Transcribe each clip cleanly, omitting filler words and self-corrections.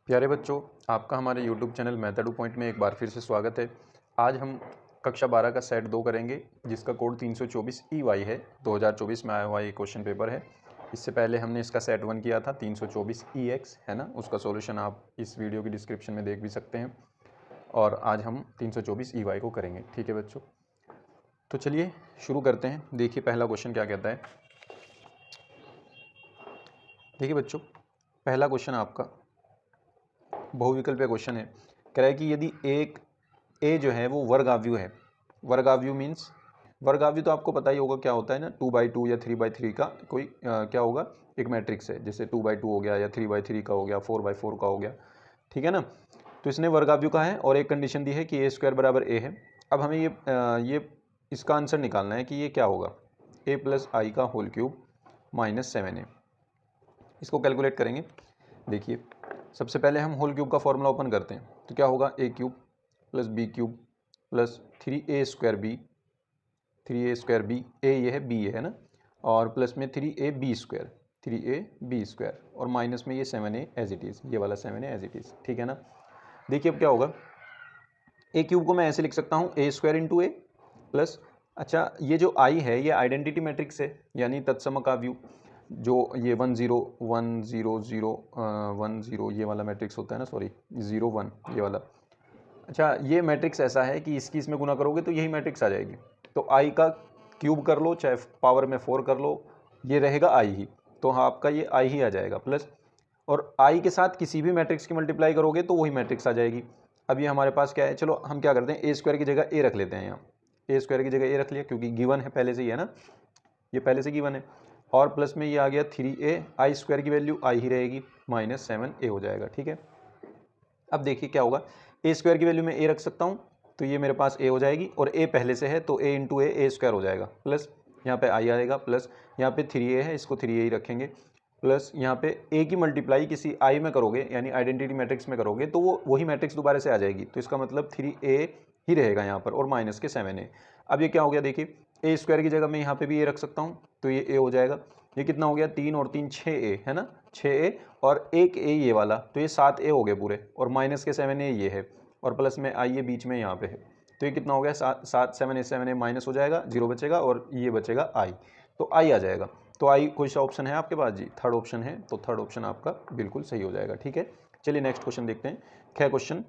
प्यारे बच्चों, आपका हमारे YouTube चैनल मेथड पॉइंट में एक बार फिर से स्वागत है। आज हम कक्षा 12 का सेट 2 करेंगे, जिसका कोड 324 EY है। 2024 में आया हुआ ये क्वेश्चन पेपर है। इससे पहले हमने इसका सेट 1 किया था 324 EX, है ना। उसका सॉल्यूशन आप इस वीडियो की डिस्क्रिप्शन में देख भी सकते हैं। और आज हम 324 EY को करेंगे, ठीक है बच्चों। तो चलिए शुरू करते हैं। देखिए पहला क्वेश्चन क्या कहता है। देखिए बच्चों, पहला क्वेश्चन आपका बहुविकल्पीय क्वेश्चन है। कह रहा है कि यदि एक ए जो है वो वर्गाव्यू है। वर्गाव्यू मीन्स, वर्गाव्यू तो आपको पता ही होगा क्या होता है ना, 2/2 या 3/3 का कोई क्या होगा, एक मैट्रिक्स है। जैसे 2/2 हो गया या 3/3 का हो गया, 4/4 का हो गया, ठीक है ना। तो इसने वर्गाव्यू का है और एक कंडीशन दी है कि ए स्क्वायर बराबर ए है। अब हमें ये इसका आंसर निकालना है कि ये क्या होगा, a + i का होल क्यूब - 7a। इसको कैलकुलेट करेंगे। देखिए सबसे पहले हम होल क्यूब का फॉर्मूला ओपन करते हैं, तो क्या होगा, a³ + b³ + 3a² b, 3a² a ये है, b ये है ना, और प्लस में 3ab², 3ab² और माइनस में ये 7a एज इट इज़, ये वाला 7a एज इट इज़, ठीक है ना। देखिए अब क्या होगा, a³ को मैं ऐसे लिख सकता हूँ a² × a प्लस, अच्छा ये जो i है ये आइडेंटिटी मैट्रिक्स है, यानी तत्समकाव्यू। जो ये 1 0 1 0 0 1 0 ये वाला मैट्रिक्स होता है ना, सॉरी 0 1 ये वाला। अच्छा ये मैट्रिक्स ऐसा है कि इसकी इसमें गुना करोगे तो यही मैट्रिक्स आ जाएगी। तो i का क्यूब कर लो, चाहे पावर में 4 कर लो, ये रहेगा i ही। तो हाँ, आपका ये i ही आ जाएगा प्लस, और i के साथ किसी भी मैट्रिक्स की मल्टीप्लाई करोगे तो वही मैट्रिक्स आ जाएगी। अब ये हमारे पास क्या है, चलो हम क्या करते हैं, a² की जगह a रख लेते हैं। यहाँ a² की जगह a रख लिया क्योंकि गिवन है पहले से ही, है ना, ये पहले से गिवन है। और प्लस में ये आ गया 3a, i² की वैल्यू i ही रहेगी, -7a हो जाएगा, ठीक है। अब देखिए क्या होगा, a² की वैल्यू में a रख सकता हूँ, तो ये मेरे पास a हो जाएगी, और a पहले से है तो a × a a² हो जाएगा, प्लस यहाँ पे i आएगा, प्लस यहाँ पे 3a है, इसको 3a ही रखेंगे, प्लस यहाँ पे a की मल्टीप्लाई किसी i में करोगे, यानी आइडेंटिटी मैट्रिक्स में करोगे, तो वो वही मैट्रिक्स दोबारा से आ जाएगी। तो इसका मतलब 3a ही रहेगा यहाँ पर, और माइनस के 7a। अब ये क्या हो गया, देखिए a² की जगह मैं यहाँ पे भी a रख सकता हूँ, तो ये a हो जाएगा। ये कितना हो गया, 3 और 3 6a, है ना, 6a और एक a ये वाला, तो ये 7a हो गए पूरे, और माइनस के 7a ये है, और प्लस में i ये बीच में यहाँ पे है। तो ये कितना हो गया, 7a माइनस हो जाएगा, 0 बचेगा, और ये बचेगा i, तो i आ जाएगा। तो i कोई सा ऑप्शन है आपके पास जी, थर्ड ऑप्शन है, तो थर्ड ऑप्शन आपका बिल्कुल सही हो जाएगा, ठीक है। चलिए नेक्स्ट क्वेश्चन देखते हैं। ख क्वेश्चन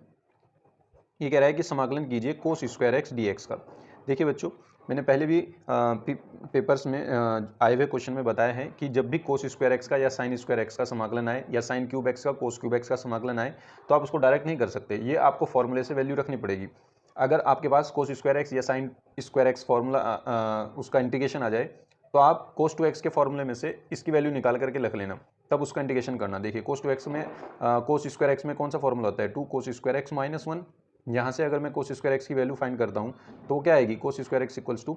ये कह रहा है कि समाकलन कीजिए cos² dx का। देखिए बच्चों, मैंने पहले भी पेपर्स में आए हुए क्वेश्चन में बताया है कि जब भी cos² का या sin² का समाकलन आए, या sin³ का cos³ का समाकलन आए, तो आप उसको डायरेक्ट नहीं कर सकते, ये आपको फॉर्मूले से वैल्यू रखनी पड़ेगी। अगर आपके पास cos² या sin² फॉर्मूला उसका इंटीग्रेशन आ जाए, तो आप cos2x के फॉर्मूले में से इसकी वैल्यू निकाल करके रख लेना, तब उसका इंटीग्रेशन करना। देखिए cos2x में cos² में कौन सा फॉर्मूला होता है, 2 cos² - 1। यहाँ से अगर मैं cos² की वैल्यू फाइंड करता हूँ, तो वो क्या आएगी, cos² इक्वल्स टू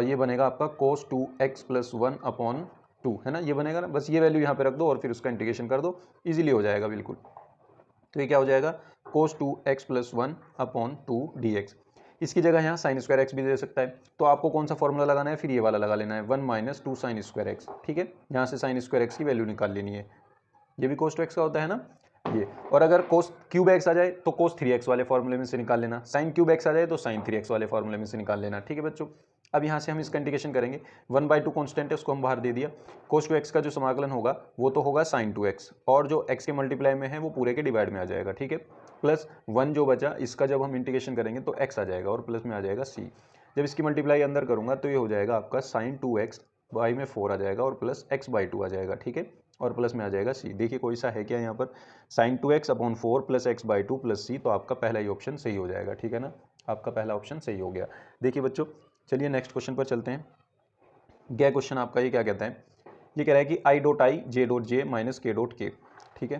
ये बनेगा आपका cos 2x + 1/2, है ना, ये बनेगा ना। बस ये वैल्यू यहाँ पे रख दो और फिर उसका इंटीग्रेशन कर दो, इजीली हो जाएगा बिल्कुल। तो ये क्या हो जाएगा, cos 2x + 1/2 dx। इसकी जगह यहाँ sin²x भी दे सकता है, तो आपको कौन सा फॉर्मूला लगाना है, फिर ये वाला लगा लेना है, 1 - 2 sin²x, ठीक है। यहाँ से sin²x की वैल्यू निकाल लेनी है, ये भी cos 2x का होता है ना ये। और अगर cos³ आ जाए तो cos 3x वाले फॉर्मूले में से निकाल लेना, sin³ आ जाए तो sin 3x वाले फॉर्मूले में से निकाल लेना, ठीक है बच्चों। अब यहाँ से हम इसका इंटीग्रेशन करेंगे, 1/2 कांस्टेंट है, उसको हम बाहर दे दिया। cos 2x का जो समाकलन होगा वो तो होगा sin 2x, और जो x के मल्टीप्लाई में है वो पूरे के डिवाइड में आ जाएगा, ठीक है। प्लस 1 जो बचा, इसका जब हम इंटीग्रेशन करेंगे तो x आ जाएगा, और प्लस में आ जाएगा c। जब इसकी मल्टीप्लाई अंदर करूंगा तो ये हो जाएगा आपका sin 2x, y में 4 आ जाएगा, और प्लस x/2 आ जाएगा, ठीक है, और प्लस में आ जाएगा c। देखिए कोई सा है क्या यहाँ पर, sin 2x/4 + x/2 + c, तो आपका पहला ही ऑप्शन सही हो जाएगा, ठीक है ना, आपका पहला ऑप्शन सही हो गया। देखिए बच्चों, चलिए नेक्स्ट क्वेश्चन पर चलते हैं। ग क्वेश्चन आपका ये क्या कहता है, ये कह रहा है कि i.i j.j - k.k, ठीक है।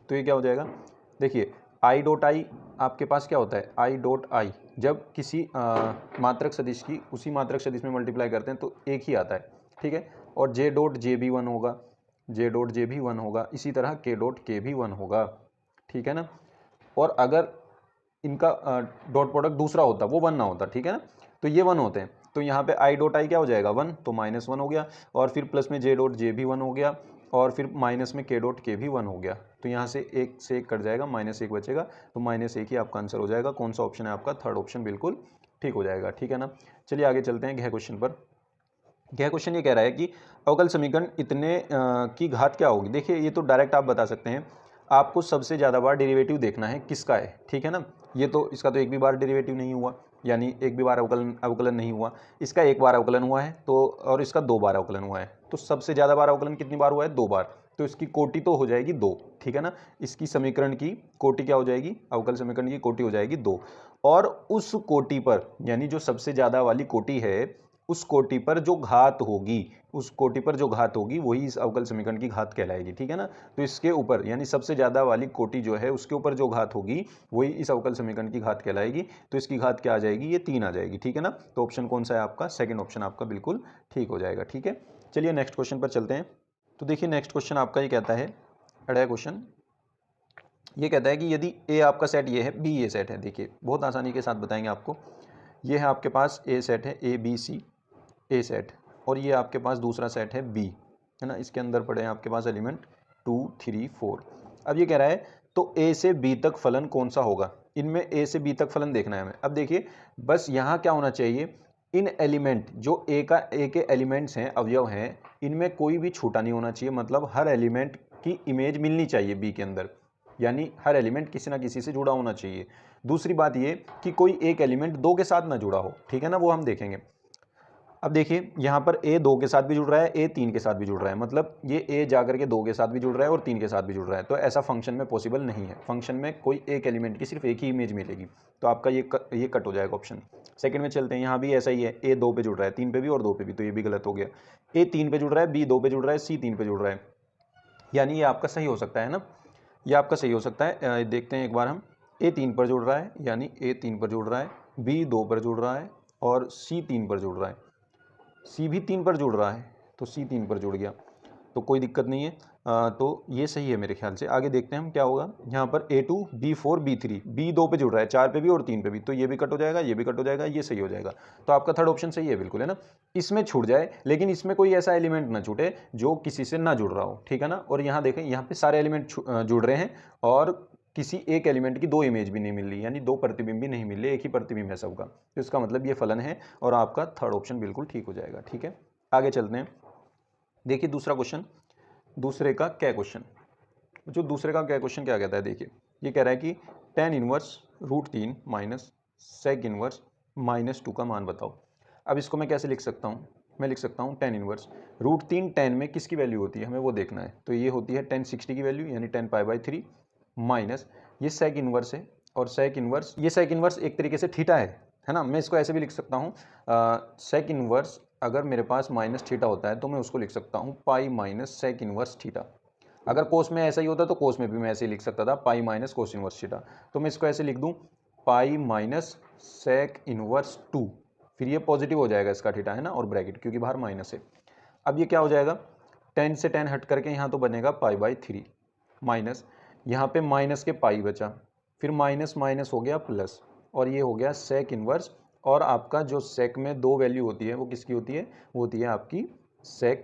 तो ये क्या हो जाएगा, देखिए i.i आपके पास क्या होता है, i.i जब किसी मात्रक सदिश की उसी मात्रक सदिश में मल्टीप्लाई करते हैं तो एक ही आता है, ठीक है। और j.j भी 1 होगा, j.j भी 1 होगा, इसी तरह k.k भी 1 होगा, ठीक है ना। और अगर इनका डॉट प्रोडक्ट दूसरा होता, वो 1 ना होता, ठीक है ना, तो ये 1 होते हैं। तो यहाँ पे i.i क्या हो जाएगा, 1, तो -1 हो गया, और फिर प्लस में j.j भी 1 हो गया, और फिर माइनस में k डॉट k भी 1 हो गया, तो यहाँ से 1 से 1 कट जाएगा, -1 बचेगा, तो -1 ही आपका आंसर हो जाएगा। कौन सा ऑप्शन है आपका? थर्ड ऑप्शन बिल्कुल ठीक हो जाएगा, ठीक है ना। चलिए आगे चलते हैं गह क्वेश्चन पर। गह क्वेश्चन ये कह रहा है कि अवकल समीकरण इतने की घात क्या होगी। देखिए ये तो डायरेक्ट आप बता सकते हैं, आपको सबसे ज़्यादा बार डेरिवेटिव देखना है किसका है, ठीक है ना। ये तो इसका तो एक भी बार डेरिवेटिव नहीं हुआ, यानी एक भी बार अवकलन नहीं हुआ। इसका एक बार अवकलन हुआ है, तो और इसका 2 बार अवकलन हुआ है, तो सबसे ज़्यादा बार अवकलन कितनी बार हुआ है? 2 बार, तो इसकी कोटि तो हो जाएगी 2, ठीक है ना। इसकी समीकरण की कोटि क्या हो जाएगी? अवकल समीकरण की कोटि हो जाएगी 2, और उस कोटि पर, यानी जो सबसे ज़्यादा वाली कोटि है, उस कोटि पर जो घात होगी, उस कोटि पर जो घात होगी वही इस अवकल समीकरण की घात कहलाएगी, ठीक है ना। तो इसके ऊपर, यानी सबसे ज़्यादा वाली कोटि जो है उसके ऊपर जो घात होगी वही इस अवकल समीकरण की घात कहलाएगी। तो इसकी घात क्या आ जाएगी? ये 3 आ जाएगी, ठीक है ना। तो ऑप्शन कौन सा है आपका? सेकंड ऑप्शन आपका बिल्कुल ठीक हो जाएगा, ठीक है। चलिए नेक्स्ट क्वेश्चन पर चलते हैं। तो देखिए नेक्स्ट क्वेश्चन आपका ये कहता है, अगला क्वेश्चन ये कहता है कि यदि ए आपका सेट ये है, बी ये सेट है। देखिए बहुत आसानी के साथ बताएंगे आपको। ये है आपके पास ए सेट है, ए बी सी ए सेट, और ये आपके पास दूसरा सेट है बी, है ना। इसके अंदर पड़े हैं आपके पास एलिमेंट 2 3 4। अब ये कह रहा है तो ए से बी तक फलन कौन सा होगा। इनमें ए से बी तक फलन देखना है हमें। अब देखिए बस यहाँ क्या होना चाहिए, इन एलिमेंट जो ए के एलिमेंट्स हैं, अवयव हैं, इनमें कोई भी छूटा नहीं होना चाहिए। मतलब हर एलिमेंट की इमेज मिलनी चाहिए बी के अंदर, यानी हर एलिमेंट किसी ना किसी से जुड़ा होना चाहिए। दूसरी बात ये कि कोई एक एलिमेंट 2 के साथ ना जुड़ा हो, ठीक है ना, वो हम देखेंगे। अब देखिए यहाँ पर ए 2 के साथ भी जुड़ रहा है, ए 3 के साथ भी जुड़ रहा है, मतलब ये ए जाकर के 2 के साथ भी जुड़ रहा है और 3 के साथ भी जुड़ रहा है। तो ऐसा फंक्शन में पॉसिबल नहीं है। फंक्शन में कोई एक एलिमेंट की सिर्फ एक ही इमेज मिलेगी, तो आपका ये कट हो जाएगा ऑप्शन। सेकंड में चलते हैं, यहाँ भी ऐसा ही है, ए 2 पे जुड़ रहा है, 3 पे भी और 2 पे भी, तो ये भी गलत हो गया। ए 3 पे जुड़ रहा है, बी 2 पे जुड़ रहा है, सी 3 पे जुड़ रहा है, यानी ये आपका सही हो सकता है ना, ये आपका सही हो सकता है। देखते हैं एक बार हम, ए 3 पर जुड़ रहा है, यानी ए 3 पर जुड़ रहा है, बी 2 पर जुड़ रहा है और सी 3 पर जुड़ रहा है, सी भी 3 पर जुड़ रहा है, तो सी 3 पर जुड़ गया, तो कोई दिक्कत नहीं है। तो ये सही है मेरे ख्याल से। आगे देखते हैं हम क्या होगा। यहाँ पर A2 B4 B3, बी 2 पे जुड़ रहा है, 4 पे भी और 3 पे भी, तो ये भी कट हो जाएगा, ये भी कट हो जाएगा, ये सही हो जाएगा। तो आपका थर्ड ऑप्शन सही है बिल्कुल, है ना। इसमें छूट जाए, लेकिन इसमें कोई ऐसा एलिमेंट ना छूटे जो किसी से ना जुड़ रहा हो, ठीक है ना। और यहाँ देखें, यहाँ पे सारे एलिमेंट जुड़ रहे हैं और किसी एक एलिमेंट की 2 इमेज भी नहीं मिल रही, यानी 2 प्रतिबिंब भी नहीं मिल रहे, एक ही प्रतिबिंब है सबका। तो इसका मतलब ये फलन है और आपका थर्ड ऑप्शन बिल्कुल ठीक हो जाएगा, ठीक है। आगे चलते हैं। देखिए दूसरा क्वेश्चन, दूसरे का क्या क्वेश्चन, जो दूसरे का क्या क्वेश्चन क्या कहता है। देखिए ये कह रहा है कि tan inverse √3 minus sec inverse -2 का मान बताओ। अब इसको मैं कैसे लिख सकता हूँ? मैं लिख सकता हूँ tan इनवर्स √3 tan में किसकी वैल्यू होती है, हमें वो देखना है। तो ये होती है tan 60 की वैल्यू, यानी tan π/3 माइनस ये sec इनवर्स है, और sec इनवर्स, ये sec इनवर्स एक तरीके से थीटा है ना। मैं इसको ऐसे भी लिख सकता हूँ, sec इनवर्स अगर मेरे पास माइनस थीटा होता है तो मैं उसको लिख सकता हूँ pi minus sec inverse theta. अगर कोस में ऐसा ही होता तो कोस में भी मैं ऐसे ही लिख सकता था, pi minus cos inverse theta. तो मैं इसको ऐसे लिख दूं, पाई माइनस सेक इनवर्स 2, फिर ये पॉजिटिव हो जाएगा इसका थीटा, है ना, और ब्रैकेट क्योंकि बाहर माइनस है। अब ये क्या हो जाएगा, 10 से 10 हट करके यहाँ तो बनेगा π/3 माइनस, यहाँ पे माइनस के पाई बचा, फिर माइनस माइनस हो गया प्लस, और ये हो गया सेक इनवर्स। और आपका जो सेक में 2 वैल्यू होती है वो किसकी होती है, वो होती है आपकी सेक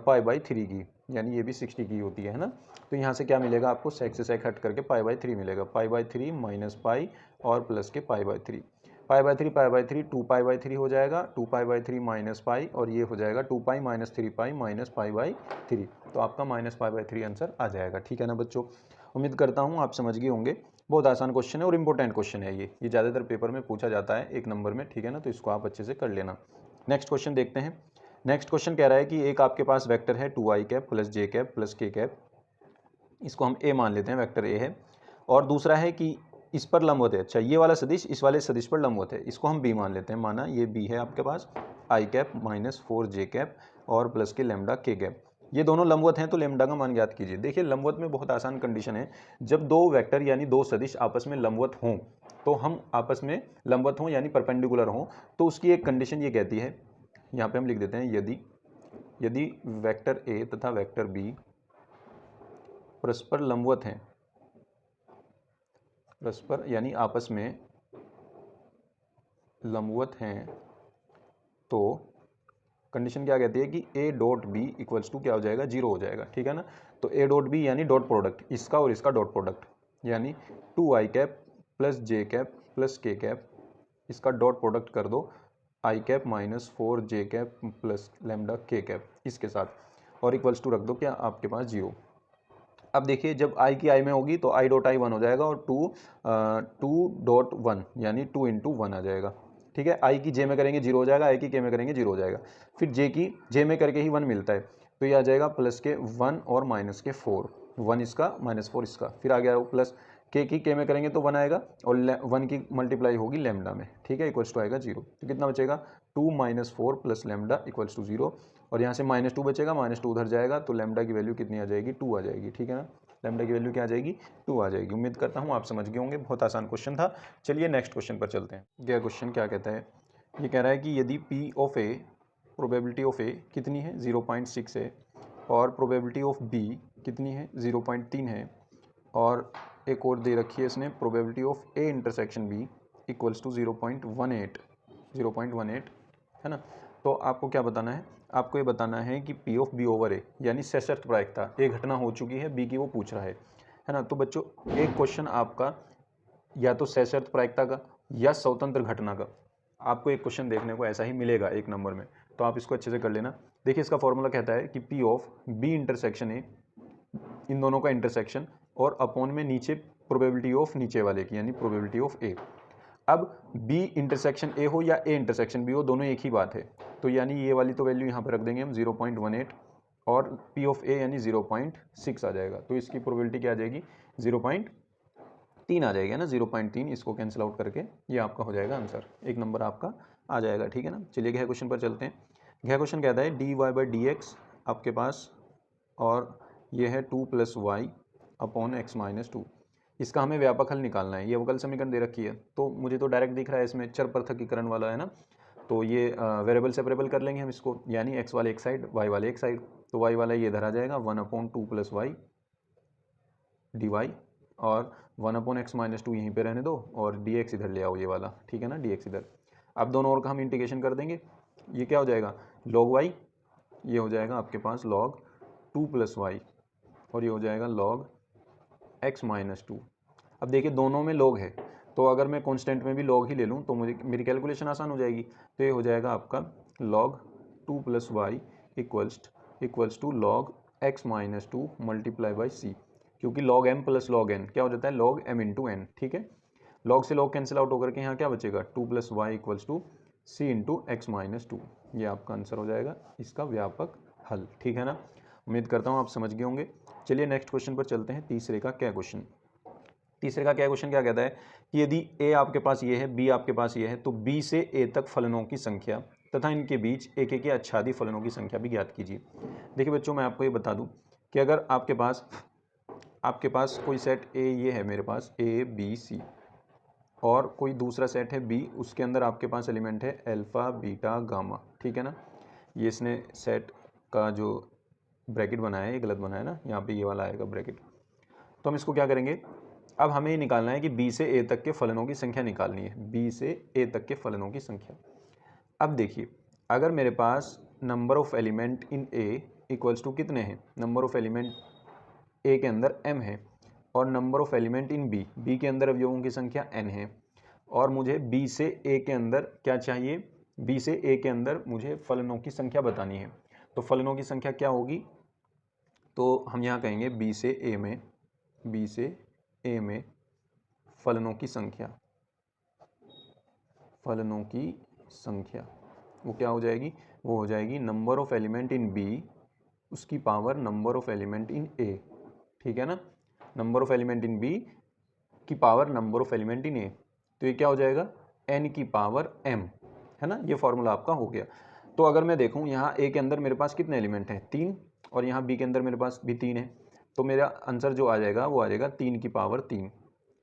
π/3 की, यानी ये भी 60 की होती है ना। तो यहाँ से क्या मिलेगा आपको, सेक से सेक हट करके π/3 मिलेगा, π/3 माइनस पाई और प्लस के π/3, π/3 2π/3 हो जाएगा, 2π/3 माइनस पाई, और ये हो जाएगा 2π माइनस 3π माइनस π/3। तो आपका माइनस π/3 आंसर आ जाएगा, ठीक है ना बच्चों। उम्मीद करता हूँ आप समझ गए होंगे। बहुत आसान क्वेश्चन है और इंपॉर्टेंट क्वेश्चन है ये ज़्यादातर पेपर में पूछा जाता है 1 नंबर में, ठीक है ना। तो इसको आप अच्छे से कर लेना। नेक्स्ट क्वेश्चन देखते हैं। नेक्स्ट क्वेश्चन कह रहा है कि एक आपके पास वेक्टर है 2i cap plus j cap plus k cap, इसको हम a मान लेते हैं, वेक्टर a है। और दूसरा है कि इस पर लंबवत है, अच्छा ये वाला सदिश इस वाले सदिश पर लंबवत है, इसको हम b मान लेते हैं। माना ये b है आपके पास, i cap minus 4j cap और प्लस के लैम्डा k कैप, ये दोनों लंबवत हैं, तो लैम्डा का मान ज्ञात कीजिए। देखिए लंबवत में बहुत आसान कंडीशन है, जब 2 वेक्टर यानी 2 सदिश आपस में लंबवत हों, तो हम आपस में लंबवत हों यानी परपेंडिकुलर हों, तो उसकी एक कंडीशन ये कहती है, यहाँ पे हम लिख देते हैं, यदि वेक्टर a तथा वेक्टर b परस्पर लंबवत हैं, परस्पर यानी आपस में लंबवत हैं, तो कंडीशन क्या कहती है कि A dot B equals to क्या हो जाएगा, 0 हो जाएगा, ठीक है ना। तो ए डॉट बी यानी डॉट प्रोडक्ट इसका और इसका डॉट प्रोडक्ट, यानी 2i cap plus J cap plus K cap, इसका डॉट प्रोडक्ट कर दो I cap minus 4j cap plus lambda K cap इसके साथ, और इक्वल्स टू रख दो क्या आपके पास 0। अब देखिए जब i की i में होगी तो i डॉट आई 1 हो जाएगा और 2 डॉट 1 यानी 2 इंटू 1 आ जाएगा, ठीक है। i की j में करेंगे 0 हो जाएगा, i की k में करेंगे 0 हो जाएगा, फिर j की j में करके ही 1 मिलता है, तो ये आ जाएगा प्लस के 1 और माइनस के 4, 1 इसका माइनस 4 इसका, फिर आ गया वो प्लस k की k में करेंगे तो 1 आएगा और 1 की मल्टीप्लाई होगी लैम्डा में, ठीक है, इक्वल्स टू आएगा 0। तो कितना बचेगा 2 minus 4 plus lambda equals to 0, और यहाँ से माइनस 2 बचेगा, माइनस 2 उधर जाएगा तो लैम्डा की वैल्यू कितनी आ जाएगी, 2 आ जाएगी, ठीक है ना। लैम्डा की वैल्यू क्या आ जाएगी, 2 आ जाएगी। उम्मीद करता हूँ आप समझ गए होंगे, बहुत आसान क्वेश्चन था। चलिए नेक्स्ट क्वेश्चन पर चलते हैं। यह क्वेश्चन क्या कहता है, ये कह रहा है कि यदि P of A probability of A कितनी है 0.6 है, और प्रोबेबिलिटी ऑफ B कितनी है 0.3 है, और एक और दे रखी है इसने probability of A intersection B equals to 0.18 है ना। तो आपको क्या बताना है, आपको ये बताना है कि P of B over A यानी सशर्त प्रायिकता, एक घटना हो चुकी है B की वो पूछ रहा है ना। तो बच्चों एक क्वेश्चन आपका या तो सशर्त प्रायिकता का या स्वतंत्र घटना का, आपको एक क्वेश्चन देखने को ऐसा ही मिलेगा एक नंबर में, तो आप इसको अच्छे से कर लेना। देखिए इसका फॉर्मूला कहता है कि P of B intersection A, इन दोनों का इंटरसेक्शन, और अपॉन में नीचे प्रोबेबिलिटी ऑफ नीचे वाले की यानी प्रोबेबिलिटी ऑफ A। अब B इंटरसेक्शन A हो या A इंटरसेक्शन B हो, दोनों एक ही बात है, तो यानी ये वाली तो वैल्यू यहाँ पर रख देंगे हम 0.18, और P ऑफ A यानी 0.6 आ जाएगा, तो इसकी प्रोबेबिलिटी क्या आ जाएगी 0.3 आ जाएगी ना, 0.3, इसको कैंसिल आउट करके ये आपका हो जाएगा आंसर, एक नंबर आपका आ जाएगा, ठीक है ना। चलिए गह क्वेश्चन पर चलते हैं। गह क्वेश्चन कहता है dy/dx आपके पास, और ये है 2 + y अपॉन x - 2, इसका हमें व्यापक हल निकालना है। ये अवकल समीकरण दे रखी है, तो मुझे तो डायरेक्ट दिख रहा है इसमें चर पृथक्कीकरण वाला है ना, तो ये वेरिएबल सेपरेबल कर लेंगे हम इसको, यानी x वाले एक साइड y वाले एक साइड, तो y वाला ये इधर आ जाएगा 1/2 + y dy, और 1/x - 2 यहीं पे रहने दो, और dx इधर ले आओ ये वाला, ठीक है ना, dx इधर। अब दोनों ओर का हम इंटीग्रेशन कर देंगे, ये क्या हो जाएगा log y, ये हो जाएगा आपके पास log 2 + y, और ये हो जाएगा log x - 2। अब देखिए दोनों में log है, तो अगर मैं कांस्टेंट में भी log ही ले लूँ तो मुझे मेरी कैलकुलेशन आसान हो जाएगी, तो ये हो जाएगा आपका log 2 + y equals to log x - 2 × c, क्योंकि log m + log n क्या हो जाता है log m × n, ठीक है। log से log कैंसिल आउट होकर के यहाँ क्या बचेगा 2 + y equals to c × x - 2, ये आपका आंसर हो जाएगा इसका व्यापक हल, ठीक है ना। उम्मीद करता हूँ आप समझ गए होंगे। चलिए नेक्स्ट क्वेश्चन पर चलते हैं। तीसरे का क्या क्वेश्चन, तीसरे का क्या क्वेश्चन क्या कहता है कि यदि a आपके पास ये है, b आपके पास ये है, तो b से a तक फलनों की संख्या तथा इनके बीच एक एक आच्छादी फलनों की संख्या भी ज्ञात कीजिए। देखिए बच्चों मैं आपको ये बता दूं कि अगर आपके पास कोई सेट a ये है मेरे पास a b c, और कोई दूसरा सेट है b, उसके अंदर आपके पास एलिमेंट है अल्फा बीटा गामा, ठीक है ना। ये इसने सेट का जो ब्रैकेट बनाया है ये गलत बनाया है ना, यहाँ पे ये वाला आएगा ब्रैकेट। तो हम इसको क्या करेंगे, अब हमें ये निकालना है कि b से a तक के फलनों की संख्या निकालनी है, b से a तक के फलनों की संख्या। अब देखिए अगर मेरे पास number of element in a equals to कितने हैं, नंबर ऑफ एलिमेंट a के अंदर m है, और number of element in b के अंदर अवयवों की संख्या n है, और मुझे b से a के अंदर क्या चाहिए, b से a के अंदर मुझे फलनों की संख्या बतानी है। तो फलनों की संख्या क्या होगी, तो हम यहाँ कहेंगे b से a में फलनों की संख्या, वो क्या हो जाएगी, वो हो जाएगी number of element in b उसकी power number of element in a, ठीक है ना, number of element in b की power number of element in a, तो ये क्या हो जाएगा n की पावर m, है ना, ये फॉर्मूला आपका हो गया। तो अगर मैं देखूं यहाँ a के अंदर मेरे पास कितने एलिमेंट हैं 3, और यहाँ b के अंदर मेरे पास भी 3 है, तो मेरा आंसर जो आ जाएगा वो आ जाएगा 3 की पावर 3,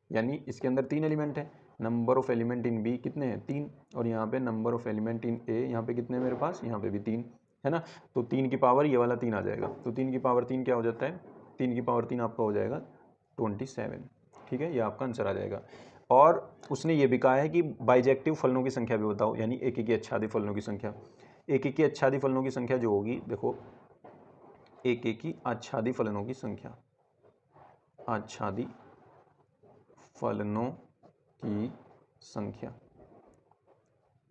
यानी इसके अंदर 3 एलिमेंट है, number of element in b कितने हैं 3, और यहाँ पे number of element in a यहाँ पे कितने हैं मेरे पास, यहाँ पे भी 3 है ना, तो 3 की पावर ये वाला 3 आ जाएगा, तो 3 की पावर 3 क्या हो जाता है, 3 की पावर 3 आपका हो जाएगा 27, ठीक है, ये आपका आंसर आ जाएगा। और उसने ये भी कहा है कि बाइजेक्टिव फलनों की संख्या भी बताओ, यानी एक एक आच्छादित फलनों की संख्या। एक एक की आच्छादी फलनों की संख्या जो होगी, देखो एक एक की आच्छादी फलनों की संख्या, आच्छादी फलनों की संख्या,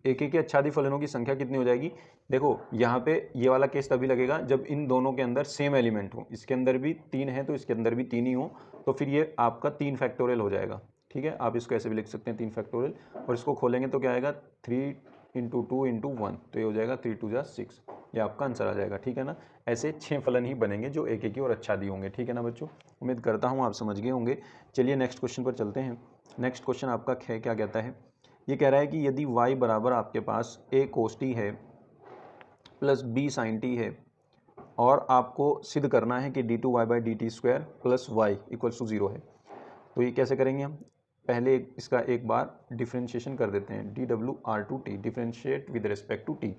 एक एक की आच्छादी फलनों की संख्या कितनी हो जाएगी? देखो यहाँ पे ये वाला केस तभी लगेगा जब इन दोनों के अंदर सेम एलिमेंट हो, इसके अंदर भी 3 है तो इसके अंदर भी 3 ही हो, तो फिर ये आपका 3 फैक्टोरियल हो जाएगा। ठीक है, आप इसको ऐसे भी लिख सकते हैं 3 फैक्टोरियल, और इसको खोलेंगे तो क्या आएगा 3 × 2 × 1, तो ये हो जाएगा 3 × 2 = 6, ये आपका आंसर आ जाएगा। ठीक है ना, ऐसे 6 फलन ही बनेंगे जो एक एक की और आच्छादी होंगे। ठीक है ना बच्चों, उम्मीद करता हूँ आप समझ गए होंगे। चलिए नेक्स्ट क्वेश्चन पर चलते हैं। नेक्स्ट क्वेश्चन आपका क्या कहता है, ये कह रहा है कि यदि y बराबर आपके पास a cos t है प्लस b sin t है, और आपको सिद्ध करना है कि d2y/dt² प्लस y = 0 है, तो ये कैसे करेंगे हम? पहले इसका एक बार डिफ्रेंशिएशन कर देते हैं, dw/t differentiate with respect to t,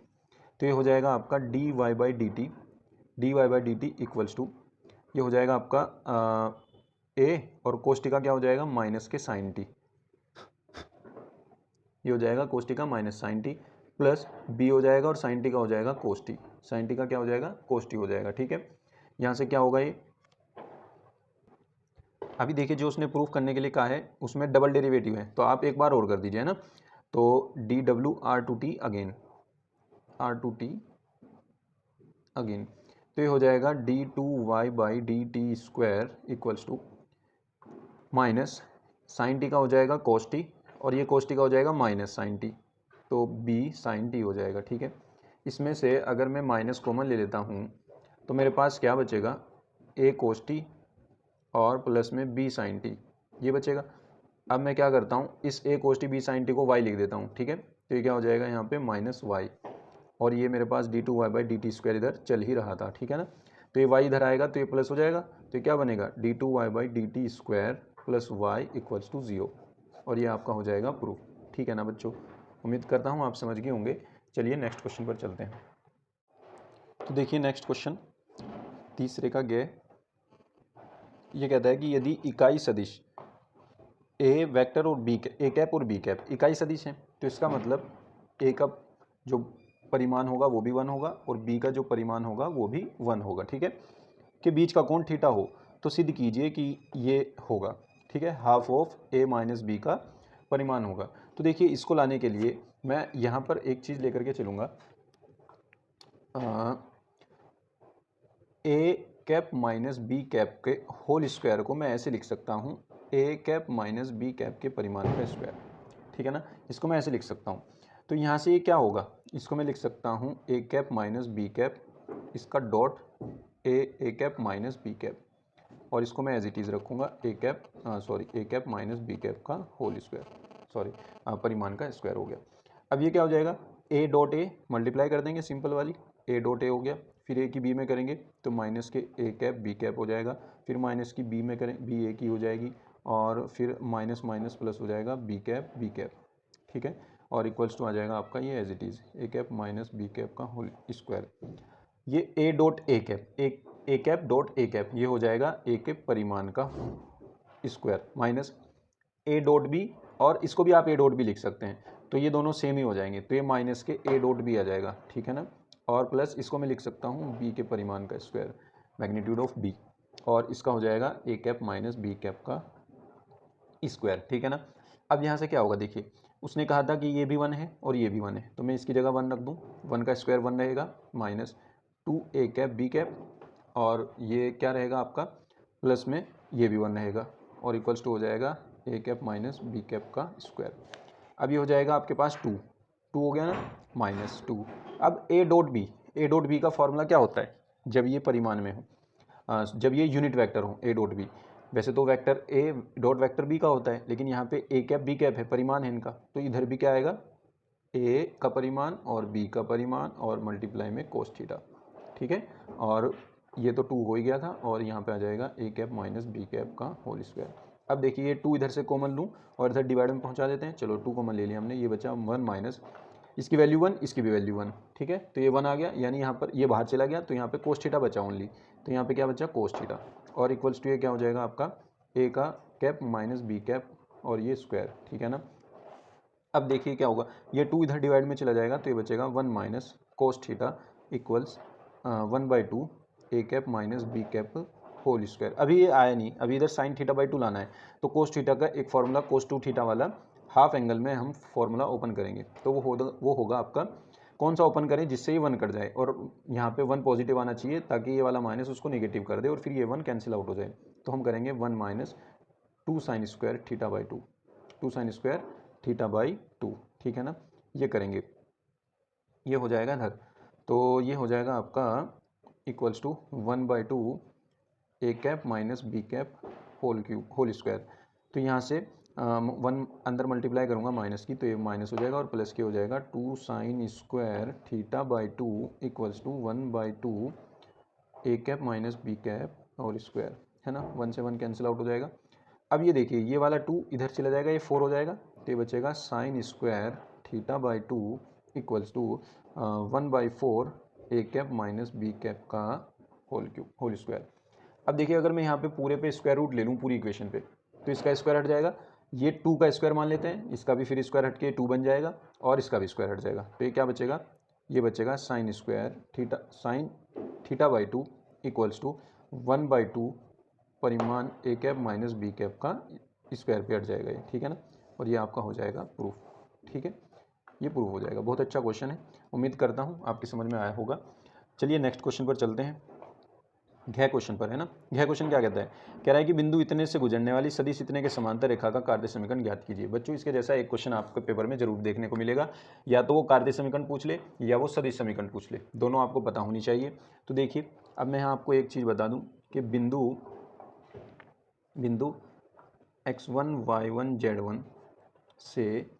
तो ये हो जाएगा आपका dy/dt = ये हो जाएगा आपका a, और cos t का क्या हो जाएगा माइनस के sin t, ये हो जाएगा cos t का minus sin t, plus b हो जाएगा और sin t का हो जाएगा cos t, sin t का क्या हो जाएगा cos t हो जाएगा। ठीक है, यहाँ से क्या होगा ये, अभी देखिए जो उसने प्रूफ करने के लिए कहा है उसमें डबल डेरिवेटिव है, तो आप एक बार और कर दीजिए, है ना, तो dw/t अगेन, तो ये हो जाएगा d2y/dt² माइनस sin t का हो जाएगा cos t, और ये cos t का हो जाएगा माइनस sin t, तो b sin t हो जाएगा। ठीक है, इसमें से अगर मैं माइनस कॉमन ले लेता हूँ तो मेरे पास क्या बचेगा, a cos t और प्लस में b sin t, ये बचेगा। अब मैं क्या करता हूँ, इस a cos t b sin t को y लिख देता हूँ। ठीक है, तो ये क्या हो जाएगा यहाँ पे माइनस y, और ये मेरे पास d2y/dt² इधर चल ही रहा था। ठीक है ना, तो ये y इधर आएगा तो ये प्लस हो जाएगा, तो ये क्या बनेगा d2y/dt² प्लस y = 0, और ये आपका हो जाएगा प्रूफ। ठीक है ना बच्चों, उम्मीद करता हूँ आप समझ गए होंगे। चलिए नेक्स्ट क्वेश्चन पर चलते हैं। तो देखिए नेक्स्ट क्वेश्चन तीसरे का गे, ये कहता है कि यदि इकाई सदिश ए वेक्टर और बी ए कैप और बी कैप इकाई सदिश है, तो इसका मतलब ए का जो परिमाण होगा वो भी 1 होगा और बी का जो परिमाण होगा वो भी 1 होगा। ठीक है, के बीच का कोण थीटा हो, तो सिद्ध कीजिए कि ये होगा। ठीक है, half of a minus B का परिमाण होगा। तो देखिए इसको लाने के लिए मैं यहाँ पर एक चीज़ लेकर के चलूँगा, ए कैप माइनस बी कैप के होल स्क्वायर को मैं ऐसे लिख सकता हूँ, A cap minus B cap के परिमाण का स्क्वायर। ठीक है ना, इसको मैं ऐसे लिख सकता हूँ। तो यहाँ से ये क्या होगा, इसको मैं लिख सकता हूँ A cap minus B cap, इसका dot A cap minus B cap, और इसको मैं एज इट इज़ रखूँगा A cap minus B cap का होल स्क्वायर, परिमाण का स्क्वायर हो गया। अब ये क्या हो जाएगा, ए डॉट ए मल्टीप्लाई कर देंगे, सिंपल वाली ए डॉट ए हो गया, फिर ए की बी में करेंगे तो माइनस के ए कैप बी कैप हो जाएगा, फिर माइनस की बी में करें बी ए की हो जाएगी, और फिर माइनस माइनस प्लस हो जाएगा बी कैप। ठीक है, और इक्वल्स टू आ जाएगा आपका ये as it is A cap minus B cap का होल स्क्वायर। ये A dot A cap A cap dot A cap ये हो जाएगा ए के परिमाण का square, minus A dot B, और इसको भी आप ए डॉट बी लिख सकते हैं, तो ये दोनों सेम ही हो जाएंगे, तो ये माइनस के ए डॉट बी आ जाएगा। ठीक है ना, और प्लस इसको मैं लिख सकता हूँ बी के परिमाण का स्क्वायर, मैग्नीट्यूड ऑफ बी, और इसका हो जाएगा ए कैप माइनस बी कैप का स्क्वायर। ठीक है ना, अब यहाँ से क्या होगा, देखिए उसने कहा था कि ये भी 1 है और ये भी 1 है, तो मैं इसकी जगह 1 रख दूँ, 1 का स्क्वायर 1 रहेगा, माइनस 2 ए कैप बी कैप, और ये क्या रहेगा आपका प्लस में ये भी 1 रहेगा, और इक्वल्स टू हो जाएगा ए कैप माइनस बी कैप का स्क्वायर। अब ये हो जाएगा आपके पास 2 हो गया ना, माइनस 2। अब ए डॉट बी का फॉर्मूला क्या होता है, जब ये परिमाण में हो, जब ये यूनिट वेक्टर हो ए डॉट बी, वैसे तो vector A dot vector B का होता है, लेकिन यहाँ पे ए कैप बी कैप है, परिमाण है इनका, तो इधर भी क्या आएगा ए का परिमाण और बी का परिमाण और मल्टीप्लाई में कोस थीटा। ठीक है, और ये तो 2 हो ही गया था, और यहाँ पे आ जाएगा ए कैप माइनस बी कैप का होल स्क्वायर। अब देखिए ये 2 इधर से कॉमन लूँ और इधर डिवाइड में पहुँचा देते हैं, चलो 2 कॉमन ले लिया हमने, ये बचा 1 माइनस इसकी वैल्यू 1 इसकी भी वैल्यू 1। ठीक है, तो ये 1 आ गया, यानी यहाँ पर ये बाहर चला गया, तो यहाँ पे कोस थीटा बचा ओनली, तो यहाँ पे क्या बचा कोस थीटा, और इक्वल्स टू ये क्या हो जाएगा आपका ए का कैप माइनस बी कैप और ये स्क्वायर। ठीक है ना, अब देखिए क्या होगा, ये 2 इधर डिवाइड में चला जाएगा, तो ये बचेगा 1 minus cos theta equals 1/2 A cap minus B cap whole square. अभी ये आया नहीं, अभी इधर साइन थीटा बाई 2 लाना है, तो कोस थीटा का एक फॉर्मूला कोस 2 थीटा वाला हाफ एंगल में हम फॉर्मूला ओपन करेंगे, तो वो होगा आपका, कौन सा ओपन करें जिससे ये 1 कट जाए और यहाँ पे 1 पॉजिटिव आना चाहिए ताकि ये वाला माइनस उसको नेगेटिव कर दे और फिर ये 1 कैंसिल आउट हो जाए। तो हम करेंगे 1 minus 2 sine square theta by 2, 2 sine square theta by 2, ठीक है ना। ये करेंगे, ये हो जाएगा इधर, तो ये हो जाएगा आपका equals to 1/2 A cap minus B cap whole square. तो यहाँ से 1 अंदर मल्टीप्लाई करूँगा माइनस की, तो ये माइनस हो जाएगा और प्लस के हो जाएगा 2 sine square theta by 2 equals to 1/2 A cap minus B cap whole square, है ना। 1 से 1 कैंसिल आउट हो जाएगा। अब ये देखिए, ये वाला 2 इधर चला जाएगा, ये 4 हो जाएगा, तो ये बचेगा sine square theta by 2 equals to 1/4 A cap minus B cap का होल स्क्वायर। अब देखिए, अगर मैं यहाँ पे पूरे पे स्क्वायर रूट ले लूँ पूरी इक्वेशन पे, तो इसका स्क्वायर हट जाएगा, ये 2 का स्क्वायर मान लेते हैं, इसका भी फिर स्क्वायर हट के 2 बन जाएगा और इसका भी स्क्वायर हट जाएगा, तो ये क्या बचेगा, ये बचेगा sine square theta by 2 equals to 1/2 परिमाण A cap minus B cap का स्क्वायर पे हट जाएगा ये, ठीक है ना। और ये आपका हो जाएगा प्रूफ, ठीक है, ये प्रूफ हो जाएगा। बहुत अच्छा क्वेश्चन है, उम्मीद करता हूँ आपकी समझ में आया होगा। चलिए नेक्स्ट क्वेश्चन पर चलते हैं, घ क्वेश्चन पर, है ना। घ क्वेश्चन क्या कहता है, कह रहा है कि बिंदु इतने से गुजरने वाली सदिश इतने के समांतर रेखा का कार्तीय समीकरण ज्ञात कीजिए। बच्चों, इसके जैसा एक क्वेश्चन आपके पेपर में जरूर देखने को मिलेगा, या तो वो कार्तीय समीकरण पूछ ले या वो सदिश समीकरण पूछ ले, दोनों आपको पता होनी चाहिए। तो देखिए, अब मैं यहाँ आपको एक चीज़ बता दूँ कि बिंदु x1 y1 z1 से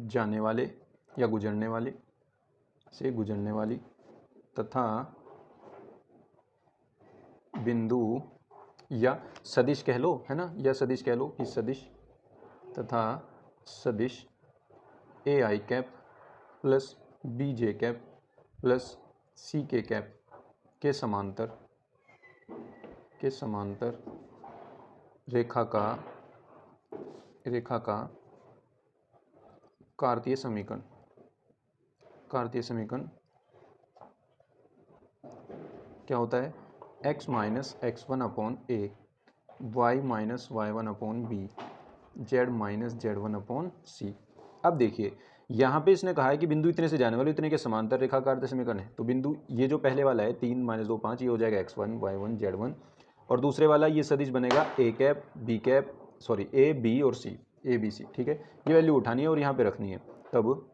जाने वाले या गुजरने वाली तथा बिंदु या सदिश कह लो, है ना, या सदिश कह लो कि सदिश तथा सदिश A I cap plus B J cap plus C K cap के समांतर रेखा का कार्तीय समीकरण क्या होता है, x minus x1 upon A, y minus y1 upon B, z minus z1 upon C. अब देखिए, यहाँ पे इसने कहा है कि बिंदु इतने से जाने वाले इतने के समांतर रेखा का कार्तीय समीकरण है। तो बिंदु ये जो पहले वाला है 3 - 2 5, ये हो जाएगा x1 y1 z1, और दूसरे वाला ये सदिश बनेगा A cap B cap sorry A B और सी, ए बी सी, ठीक है। ये वैल्यू उठानी है और यहाँ पे रखनी है, तब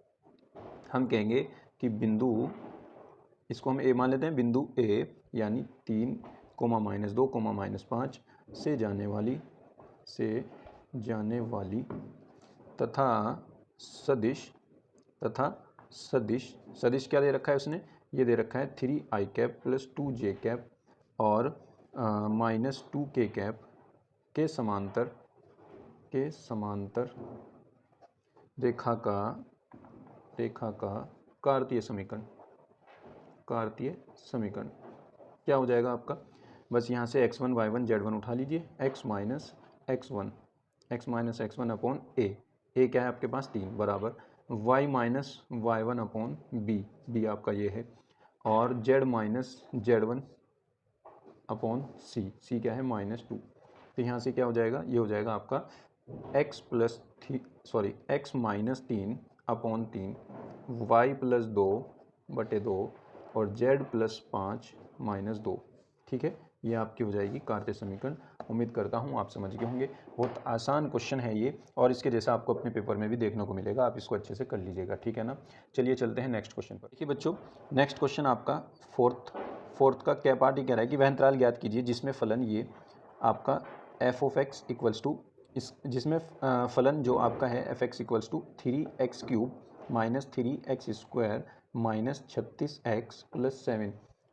हम कहेंगे कि बिंदु, इसको हम ए मान लेते हैं, बिंदु ए यानी 3, -2, -5 से जाने वाली तथा सदिश क्या दे रखा है उसने, ये दे रखा है 3i cap plus 2j cap और -2 के कैप के समांतर रेखा का कार्तीय समीकरण क्या हो जाएगा आपका, बस यहाँ से x1 y1 z1 उठा लीजिए, x माइनस x1 अपॉन ए क्या है आपके पास 3 बराबर y minus y1 upon B आपका ये है, और z माइनस z1 अपॉन सी क्या है -2। तो यहाँ से क्या हो जाएगा, ये हो जाएगा आपका x minus 3 upon 3 y plus 2/2 और z प्लस 5 -2, ठीक है। ये आपकी हो जाएगी कार्तीय समीकरण। उम्मीद करता हूँ आप समझ गए होंगे, बहुत आसान क्वेश्चन है ये, और इसके जैसा आपको अपने पेपर में भी देखने को मिलेगा, आप इसको अच्छे से कर लीजिएगा, ठीक है ना। चलिए चलते हैं नेक्स्ट क्वेश्चन पर। देखिए बच्चों, नेक्स्ट क्वेश्चन आपका फोर्थ का क्या पार्ट ही कह रहा है कि वह अंतराल ज्ञात कीजिए जिसमें फलन ये आपका F of X equals to, जिसमें फलन जो आपका है F X equals to 3x³ minus 3x² minus 36x plus 7,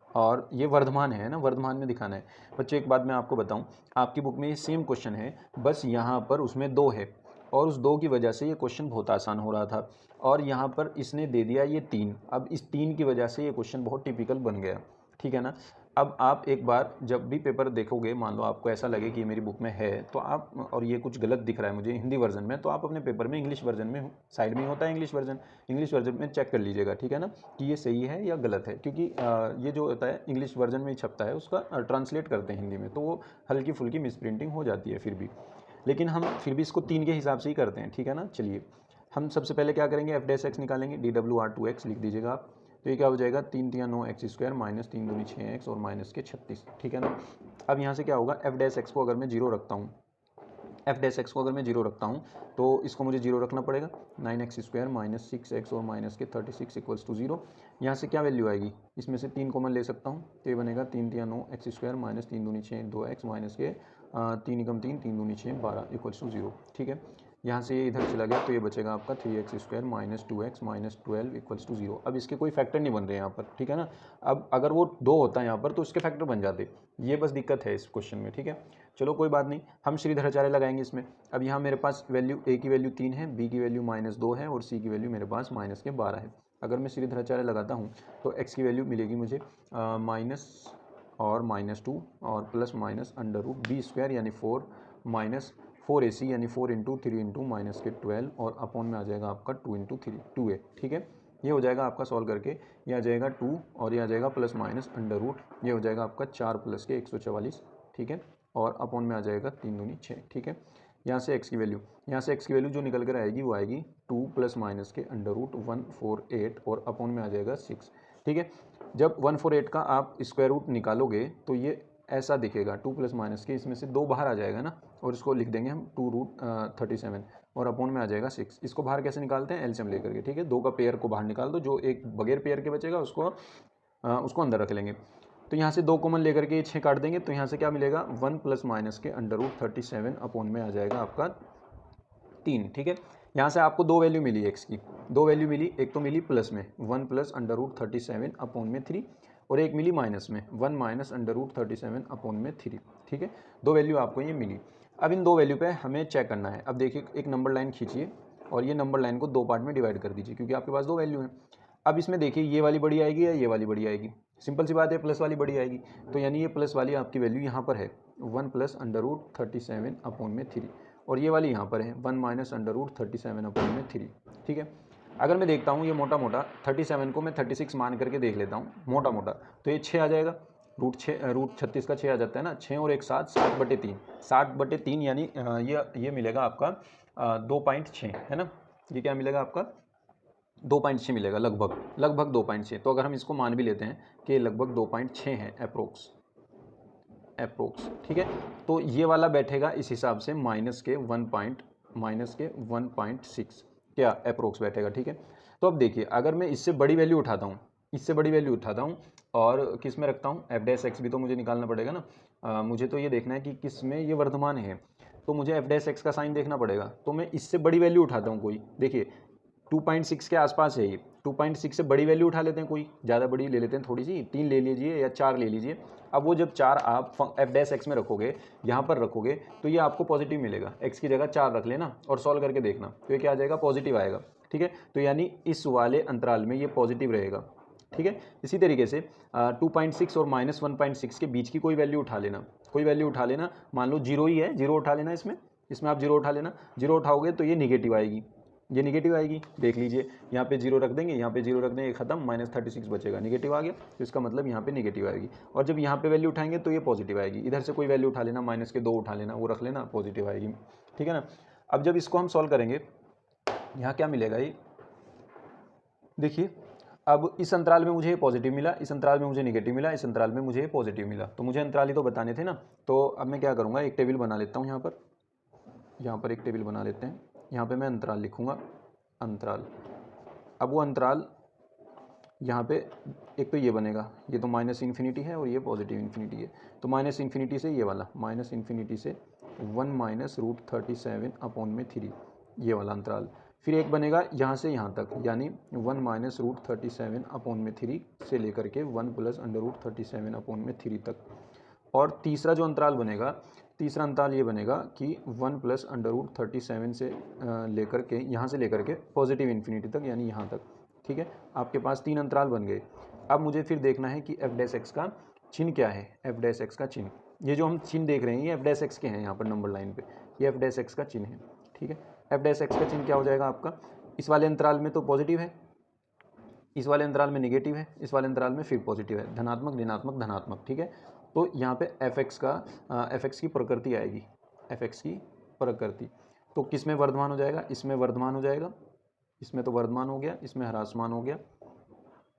और ये वर्धमान है ना, वर्धमान में दिखाना है। बच्चों एक बात मैं आपको बताऊं, आपकी बुक में ये सेम क्वेश्चन है, बस यहाँ पर उसमें 2 है और उस 2 की वजह से ये क्वेश्चन बहुत आसान हो रहा था, और यहाँ पर इसने दे दिया ये 3। अब इस 3 की वजह से ये क्वेश्चन बहुत टिपिकल बन गया, ठीक है ना। अब आप एक बार जब भी पेपर देखोगे, मान लो आपको ऐसा लगे कि ये मेरी बुक में है तो आप, और ये कुछ गलत दिख रहा है मुझे हिंदी वर्जन में, तो आप अपने पेपर में इंग्लिश वर्जन में, साइड में ही होता है इंग्लिश वर्जन में चेक कर लीजिएगा, ठीक है ना, कि ये सही है या गलत है, क्योंकि ये जो होता है इंग्लिश वर्जन में ही छपता है, उसका ट्रांसलेट करते हैं हिंदी में, तो वो हल्की फुल्की मिसप्रिंटिंग हो जाती है फिर भी, लेकिन हम फिर भी इसको 3 के हिसाब से ही करते हैं, ठीक है ना। चलिए हम सबसे पहले क्या करेंगे, एफ डैश एक्स निकालेंगे, DWR2x लिख दीजिएगा आप, तो ये क्या हो जाएगा 3 3 9 एक्स स्क्वायर माइनस 3 दूनी 6 एक्स और माइनस के 36, ठीक है ना। अब यहाँ से क्या होगा, एफ डैश एक्स को अगर मैं जीरो रखता हूँ, एफ डैश एक्स को अगर मैं जीरो रखता हूँ तो इसको मुझे जीरो रखना पड़ेगा, 9x स्क्वायर माइनस 6x और माइनस के 36 इक्वल्स टू जीरो। यहाँ से क्या वैल्यू आएगी, इसमें से 3 कॉमन ले सकता हूँ, तो ये बनेगा 3 3 9 एक्स स्क्वायर माइनस 3 दूनी 6 2x माइनस के 3 एकम 3 3 दूनी 6 12 इक्वल्स टू जीरो, ठीक है। यहाँ से ये इधर चला गया तो ये बचेगा आपका 3x square minus 2x minus 12 equals to zero. अब इसके कोई फैक्टर नहीं बन रहे यहाँ पर, ठीक है ना। अब अगर वो 2 होता है यहाँ पर तो इसके फैक्टर बन जाते, ये बस दिक्कत है इस क्वेश्चन में, ठीक है। चलो कोई बात नहीं, हम श्रीधराचार्य लगाएंगे इसमें। अब यहाँ मेरे पास वैल्यू ए की वैल्यू 3 है, बी की वैल्यू -2 है और सी की वैल्यू मेरे पास माइनस के 12 है। अगर मैं श्रीधराचार्य लगाता हूँ तो एक्स की वैल्यू मिलेगी मुझे माइनस और -2 और plus minus under root B square यानी 4 माइनस 4ac यानी 4 इंटू 3 इंटू माइनस के 12 और अपॉन में आ जाएगा आपका 2 इंटू 3 2a, ठीक है। ये हो जाएगा आपका सॉल्व करके, ये आ जाएगा 2 और ये आ जाएगा प्लस माइनस अंडर रूट, ये हो जाएगा आपका 4 प्लस के 144, ठीक है, और अपॉन में आ जाएगा 3 दूनी 6, ठीक है। यहाँ से x की वैल्यू, यहाँ से x की वैल्यू जो निकल कर आएगी वो आएगी 2 प्लस माइनस के अंडर रूट 148 और अपॉन में आ जाएगा 6, ठीक है। जब 148 का आप स्क्वायर रूट निकालोगे तो ये ऐसा दिखेगा, 2 प्लस माइनस के, इसमें से 2 बाहर आ जाएगा ना, और इसको लिख देंगे हम 2 रूट 37 और अपॉन में आ जाएगा 6। इसको बाहर कैसे निकालते हैं, एलसीएम लेकर के, ठीक है। 2 का पेयर को बाहर निकाल दो, जो एक बगैर पेयर के बचेगा उसको अंदर रख लेंगे। तो यहाँ से 2 कॉमन लेकर के 6 काट देंगे, तो यहाँ से क्या मिलेगा 1 प्लस माइनस के अंडर रूट 37 अपॉन में आ जाएगा आपका 3, ठीक है। यहाँ से आपको 2 वैल्यू मिली एक्स की, 2 वैल्यू मिली, एक तो मिली प्लस में 1 प्लस अंडर रूट 37 अपॉन में 3 और एक मिली माइनस में 1 माइनस अंडर रूट 37 अपॉन में 3, ठीक है। 2 वैल्यू आपको ये मिली। अब इन 2 वैल्यू पे हमें चेक करना है। अब देखिए एक नंबर लाइन खींचिए और ये नंबर लाइन को 2 पार्ट में डिवाइड कर दीजिए, क्योंकि आपके पास 2 वैल्यू हैं। अब इसमें देखिए ये वाली बड़ी आएगी या ये वाली बड़ी आएगी, सिंपल सी बात है, प्लस वाली बड़ी आएगी, तो यानी ये प्लस वाली आपकी वैल्यू यहाँ पर है 1 प्लस अंडर रूट 37 अपॉन में 3 और ये वाली यहाँ पर है 1 माइनस अंडर रूट 37 अपॉन में 3, ठीक है। अगर मैं देखता हूँ ये मोटा मोटा 37 को मैं 36 मान करके देख लेता हूँ मोटा मोटा, तो ये 6 आ जाएगा, रूट 36 का 6 आ जाता है ना, 6 और 1 7 60/3 60/3 यानी ये मिलेगा आपका 2.6, है ना। ये क्या मिलेगा आपका 2.6 मिलेगा, लगभग 2.6। तो अगर हम इसको मान भी लेते हैं कि लगभग 2.6 है अप्रोक्स, ठीक है। तो ये वाला बैठेगा इस हिसाब से माइनस के 1.6 क्या अप्रोक्स बैठेगा, ठीक है। तो अब देखिए अगर मैं इससे बड़ी वैल्यू उठाता हूँ, और किस में रखता हूँ, एफ डैश एक्स भी तो मुझे निकालना पड़ेगा ना। मुझे तो ये देखना है कि किस में ये वर्धमान है, तो मुझे एफ डैश एक्स का साइन देखना पड़ेगा। तो मैं इससे बड़ी वैल्यू उठाता हूँ कोई, देखिए 2.6 के आसपास है ये, 2.6 से बड़ी वैल्यू उठा लेते हैं, कोई ज़्यादा बड़ी ले लेते हैं, थोड़ी सी 3 ले लीजिए या 4 ले लीजिए। अब वो जब 4 आप एफ डैश एक्स में रखोगे, यहाँ पर रखोगे, तो ये आपको पॉजिटिव मिलेगा, एक्स की जगह 4 रख लेना और सॉल्व करके देखना, तो ये क्या आ जाएगा, पॉजिटिव आएगा, ठीक है। तो यानी इस वाले अंतराल में ये पॉजिटिव रहेगा, ठीक है। इसी तरीके से 2.6 और माइनस 1.6 के बीच की कोई वैल्यू उठा लेना, मान लो 0 ही है, 0 उठा लेना, इसमें आप 0 उठा लेना, 0 उठाओगे तो ये निगेटिव आएगी, देख लीजिए, यहाँ पे 0 रख देंगे, यहाँ पे 0 रख देंगे, खत्म, -36 बचेगा, निगेटिव आ गया, तो इसका मतलब यहाँ पे निगेटिव आएगी। और जब यहाँ पे वैल्यू उठाएंगे तो ये पॉजिटिव आएगी, इधर से कोई वैल्यू उठा लेना, माइनस के 2 उठा लेना, वो रख लेना, पॉजिटिव आएगी, ठीक है ना। अब जब इसको हम सॉल्व करेंगे, यहाँ क्या मिलेगा, ये देखिए, अब इस अंतराल में मुझे पॉजिटिव मिला, इस अंतराल में मुझे निगेटिव मिला, इस अंतराल में मुझे पॉजिटिव मिला, तो मुझे अंतराल ही तो बताने थे ना। तो अब मैं क्या करूँगा, एक टेबल बना लेता हूँ, यहाँ पर एक टेबल बना लेते हैं, यहाँ पे मैं अंतराल लिखूँगा, अंतराल। अब वो अंतराल यहाँ पे एक तो ये बनेगा, ये तो -∞ है और ये पॉजिटिव इन्फिनिटी है, तो -∞ से ये वाला -∞ से 1 माइनस रूट 37 अपॉन में 3, ये वाला अंतराल। फिर एक बनेगा यहाँ से यहाँ तक, यानी 1 माइनस रूट 37 अपॉन में 3 से लेकर के 1 प्लस अंडर रूट 37 अपॉन में 3 तक। और तीसरा जो अंतराल बनेगा, तीसरा अंतराल ये बनेगा कि 1 प्लस अंडर रूट 37 से लेकर के यहाँ से लेकर के पॉजिटिव इन्फिनिटी तक, यानी यहाँ तक, ठीक है। आपके पास 3 अंतराल बन गए। अब मुझे फिर देखना है कि एफ डैश एक्स का चिन्ह क्या है, एफ डैश एक्स का चिन्ह। ये जो हम चिन्ह देख रहे हैं ये एफ डैश एक्स के हैं यहाँ पर नंबर लाइन पे, ये एफ डैश एक्स का चिन्ह है, ठीक है। एफ डैश एक्स का चिन्ह क्या हो जाएगा आपका, इस वाले अंतराल में तो पॉजिटिव है, इस वाले अंतराल में निगेटिव है, इस वाले अंतराल में फिर पॉजिटिव है, धनात्मक ऋणात्मक धनात्मक, ठीक है। तो यहाँ पे एफ एक्स की प्रकृति आएगी, एफ एक्स की प्रकृति। तो किस में वर्धमान हो जाएगा, इसमें वर्धमान हो जाएगा, इसमें तो वर्धमान हो गया, इसमें ह्रासमान हो गया,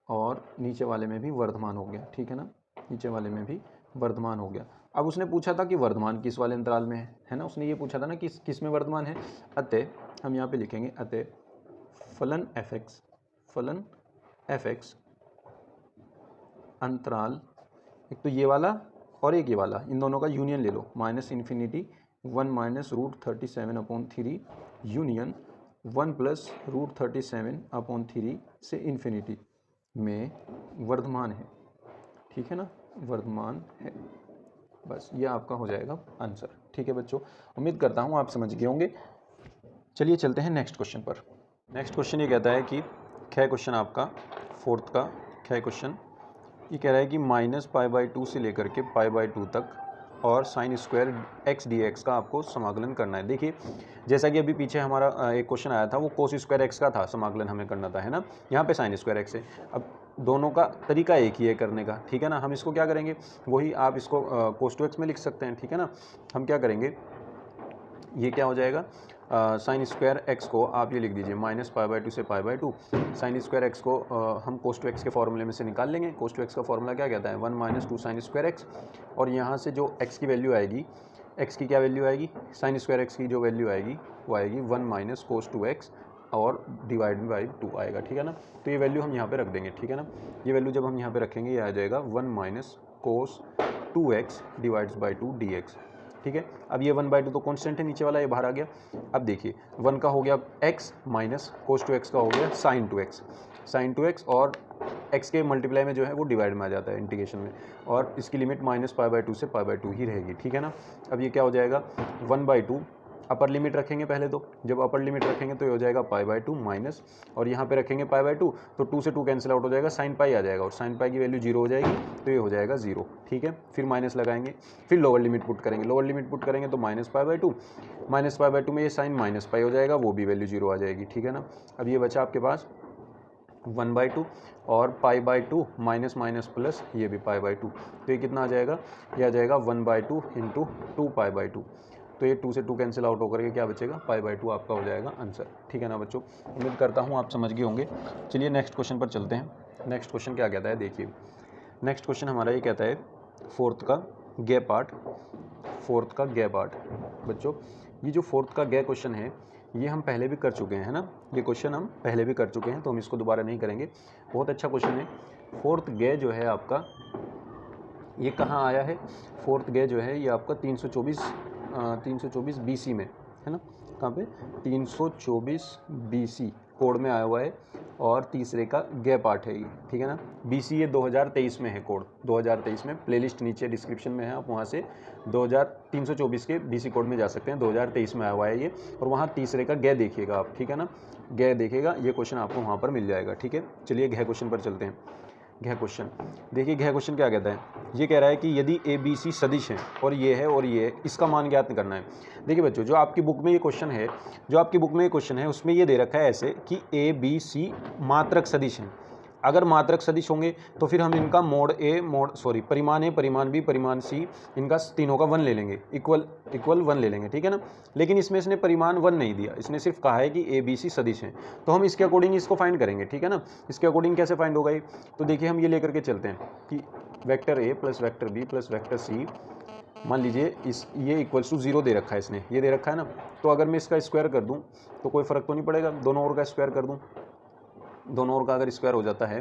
और नीचे वाले में भी वर्धमान हो गया, ठीक है ना, नीचे वाले में भी वर्धमान हो गया। अब उसने पूछा था कि वर्धमान किस वाले अंतराल में है ना, उसने ये पूछा था ना कि किस में वर्धमान है। अतः हम यहाँ पे लिखेंगे अतः फलन एफ एक्स अंतराल, एक तो ये वाला और एक ये वाला, इन दोनों का यूनियन ले लो, -∞ 1 -√37/3 यूनियन 1 + √37/3 से इन्फिनिटी में वर्धमान है, ठीक है ना, वर्धमान है। बस ये आपका हो जाएगा आंसर, ठीक है बच्चों। उम्मीद करता हूँ आप समझ गए होंगे। चलिए चलते हैं नेक्स्ट क्वेश्चन पर। नेक्स्ट क्वेश्चन ये कहता है कि ख क्वेश्चन आपका फोर्थ का ख क्वेश्चन ये कह रहा है कि -π/2 से लेकर के π/2 तक और sin स्क्वायर x dx का आपको समाकलन करना है। देखिए जैसा कि अभी पीछे हमारा एक क्वेश्चन आया था वो कोस स्क्वायर x का था, समाकलन हमें करना था, है ना। यहाँ पे sin स्क्वायर x है। अब दोनों का तरीका एक ही है करने का, ठीक है ना। हम इसको क्या करेंगे, वही आप इसको cos 2x में लिख सकते हैं, ठीक है ना। हम क्या करेंगे, ये क्या हो जाएगा, साइन स्क्वायर एक्स को आप ये लिख दीजिए -π/2 से π/2। साइन स्क्वायर एक्स को हम कोस टू एक्स के फॉर्मूले में से निकाल लेंगे। कोस टू एक्स का फॉर्मूला क्या कहता है, 1 - 2 साइन स्क्वायर एक्स, और यहाँ से जो एक्स की वैल्यू आएगी, एक्स की क्या वैल्यू आएगी, साइन स्क्वायर एक्स की जो वैल्यू आएगी वो आएगी 1 - cos 2x और डिवाइड बाई 2 आएगा, ठीक है ना। तो ये वैल्यू हम यहाँ पे रख देंगे, ठीक है ना। ये वैल्यू जब हम यहाँ पे रखेंगे ये आ जाएगा 1 - cos 2x divides by 2 dx, ठीक है। अब ये 1/2 तो कांस्टेंट है, नीचे वाला ये बाहर आ गया। अब देखिए 1 का हो गया x माइनस cos 2x का हो गया sin 2x और x के मल्टीप्लाई में जो है वो डिवाइड में आ जाता है इंटीग्रेशन में, और इसकी लिमिट -π/2 से π/2 ही रहेगी, ठीक है ना। अब ये क्या हो जाएगा 1/2, अपर लिमिट रखेंगे पहले तो, जब अपर लिमिट रखेंगे तो ये हो जाएगा π/2 माइनस, और यहाँ पे रखेंगे π/2 तो 2 से 2 कैंसिल आउट हो जाएगा, sin π आ जाएगा, और sin π की वैल्यू 0 हो जाएगी तो ये हो जाएगा 0, ठीक है। फिर माइनस लगाएंगे, फिर लोअर लिमिट पुट करेंगे, लोअर लिमिट पुट करेंगे तो -π/2 में ये sin -π हो जाएगा, वो भी वैल्यू 0 आ जाएगी, ठीक है ना। अब ये बचा आपके पास 1/2 और π/2 माइनस माइनस प्लस ये भी π/2, तो ये कितना आ जाएगा, ये आ जाएगा 1/2 × 2π/2, तो ये 2 से 2 कैंसिल आउट होकर के क्या बचेगा, π/2 आपका हो जाएगा आंसर, ठीक है ना बच्चों। उम्मीद करता हूँ आप समझ गए होंगे। चलिए नेक्स्ट क्वेश्चन पर चलते हैं। नेक्स्ट क्वेश्चन क्या कहता है, देखिए नेक्स्ट क्वेश्चन हमारा ये कहता है फोर्थ का गे पार्ट। बच्चों ये जो फोर्थ का गे क्वेश्चन है ये हम पहले भी कर चुके हैं, है ना। ये क्वेश्चन हम पहले भी कर चुके हैं तो हम इसको दोबारा नहीं करेंगे। बहुत अच्छा क्वेश्चन है। फोर्थ गे जो है आपका ये कहाँ आया है, फोर्थ गे जो है ये आपका 324 BC में, है ना। कहाँ पे 324 BC कोड में आया हुआ है, और तीसरे का गे पार्ट है ये, ठीक है ना। BC ये 2023 में है, कोड 2023 में, प्लेलिस्ट नीचे डिस्क्रिप्शन में है, आप वहाँ से 324 के BC कोड में जा सकते हैं। 2023 में आया हुआ है ये, और वहाँ तीसरे का गे देखिएगा आप, ठीक है ना। गे देखिएगा, ये क्वेश्चन आपको वहाँ पर मिल जाएगा, ठीक है। चलिए गे क्वेश्चन पर चलते हैं। घ क्वेश्चन देखिए, घ क्वेश्चन क्या कहता है, ये कह रहा है कि यदि ABC सदिश है और ये है और ये है, इसका मान ज्ञात करना है। देखिए बच्चों जो आपकी बुक में ये क्वेश्चन है, उसमें ये दे रखा है ऐसे कि ABC मात्रक सदिश हैं। अगर मात्रक सदिश होंगे तो फिर हम इनका परिमाण A, परिमाण B, परिमाण C, इनका तीनों का 1 ले लेंगे, इक्वल 1 ले लेंगे, ठीक है ना। लेकिन इसमें इसने परिमाण 1 नहीं दिया, इसने सिर्फ कहा है कि ABC सदिश हैं, तो हम इसके अकॉर्डिंग इसको फाइंड करेंगे, ठीक है ना। इसके अकॉर्डिंग कैसे फाइंड होगा ये, तो देखिए हम ये लेकर के चलते हैं कि vector A plus vector B plus vector C, मान लीजिए ये इक्वल्स टू 0 दे रखा है, इसने ये दे रखा है ना। तो अगर मैं इसका स्क्वायर कर दूँ तो कोई फ़र्क तो नहीं पड़ेगा, दोनों ओर का स्क्वायर कर दूँ, दोनों ओर का अगर स्क्वायर हो जाता है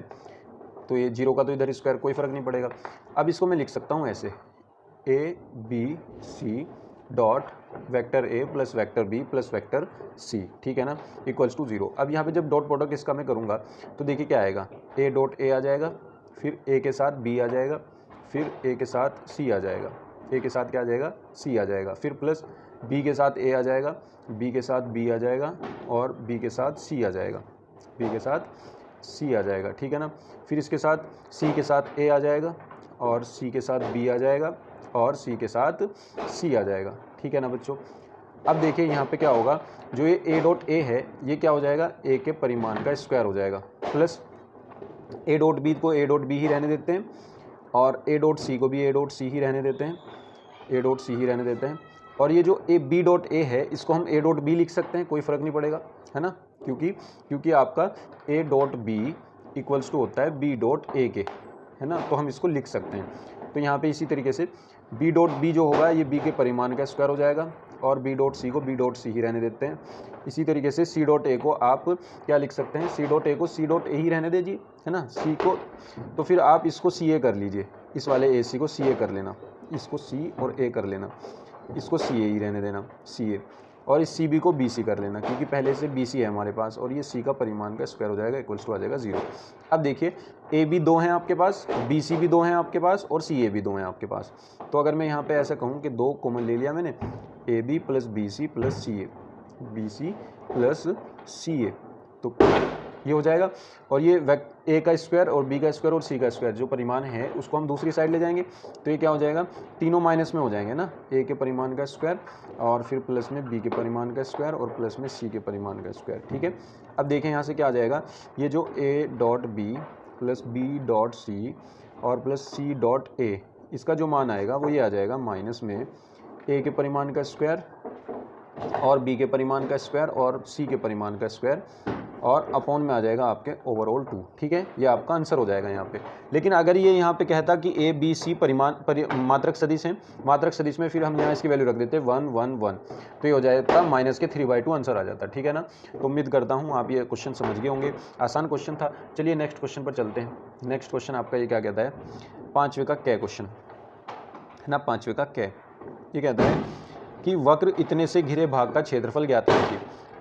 तो ये 0 का तो इधर स्क्वायर, कोई फ़र्क नहीं पड़ेगा। अब इसको मैं लिख सकता हूँ ऐसे ABC dot vector A plus vector B plus vector C, ठीक है ना, इक्वल्स टू 0। अब यहाँ पे जब डॉट प्रोडक्ट इसका मैं करूँगा तो देखिए क्या आएगा, A डॉट A आ जाएगा, फिर A के साथ B आ जाएगा, फिर A के साथ C आ जाएगा, A के साथ क्या आ जाएगा, C आ जाएगा, फिर प्लस B के साथ A आ जाएगा, B के साथ B आ जाएगा, और B के साथ C आ जाएगा, B के साथ C आ जाएगा, ठीक है ना। फिर इसके साथ C के साथ A आ जाएगा, और सी के साथ बी आ जाएगा और सी के साथ सी आ जाएगा, ठीक है ना बच्चों। अब देखिए यहाँ पे क्या होगा, जो ये ए डॉट ए है ये क्या हो जाएगा, ए के परिमाण का स्क्वायर हो जाएगा, प्लस ए डॉट बी को ए डॉट बी ही रहने देते हैं और ए डॉट सी को भी ए डॉट सी ही रहने देते हैं, ए डॉट सी ही रहने देते हैं। और ये जो ए बी डॉट ए है इसको हम ए डॉट बी लिख सकते हैं, कोई फ़र्क नहीं पड़ेगा, है ना, क्योंकि आपका A dot B equals to होता है बी डॉट ए के, है ना, तो हम इसको लिख सकते हैं। तो यहाँ पे इसी तरीके से बी डॉट बी जो होगा ये बी के परिमाण का स्क्वायर हो जाएगा और बी डॉट सी को बी डॉट सी ही रहने देते हैं। इसी तरीके से सी डॉट ए को आप क्या लिख सकते हैं, सी डॉट ए को सी डॉट ए ही रहने दीजिए, है ना, सी को, तो फिर आप इसको सी ए कर लीजिए, इस वाले ए सी को सी ए कर लेना, इसको सी और ए कर लेना, इसको सी ए ही रहने देना, सी ए, और इस सी बी को बी सी कर लेना, क्योंकि पहले से बी सी है हमारे पास और ये सी का परिमाण का स्क्वायर हो जाएगा, इक्वल्स टू आ जाएगा 0। अब देखिए ए बी 2 हैं आपके पास, बी सी भी 2 हैं आपके पास और सी ए भी 2 हैं आपके पास। तो अगर मैं यहाँ पे ऐसा कहूँ कि 2 कॉमन ले लिया मैंने, A B plus B C plus C A, B C plus C A, तो ये हो जाएगा। और ये ए का स्क्वायर और बी का स्क्वायर और सी का स्क्वायर जो परिमाण है उसको हम दूसरी साइड ले जाएंगे, तो ये क्या हो जाएगा, तीनों माइनस में हो जाएंगे ना, ए के परिमाण का स्क्वायर और फिर प्लस में बी के परिमाण का स्क्वायर और प्लस में सी के परिमाण का स्क्वायर, ठीक है। अब देखें यहाँ से क्या आ जाएगा, ये जो A dot B plus B dot C और प्लस सी डॉट ए, इसका जो मान आएगा वो ये आ जाएगा माइनस में ए के परिमाण का स्क्वायर और बी के परिमाण का स्क्वायर और सी के परिमाण का स्क्वायर और अपॉन में आ जाएगा आपके ओवरऑल 2, ठीक है, ये आपका आंसर हो जाएगा यहाँ पे। लेकिन अगर ये यहाँ पे कहता कि ए बी सी मात्रक सदिश हैं, मात्रक सदिश में फिर हम यहाँ इसकी वैल्यू रख देते 1 1 1, तो ये हो जाएगा माइनस के 3/2 आंसर आ जाता, ठीक है ना। तो उम्मीद करता हूँ आप ये क्वेश्चन समझ गए होंगे, आसान क्वेश्चन था। चलिए नेक्स्ट क्वेश्चन पर चलते हैं। नेक्स्ट क्वेश्चन आपका ये क्या कहता है, 5वें का कै क्वेश्चन है ना, 5वें का कै, ये कहता है कि वक्र इतने से घिरे भाग का क्षेत्रफल ज्ञात कीजिए।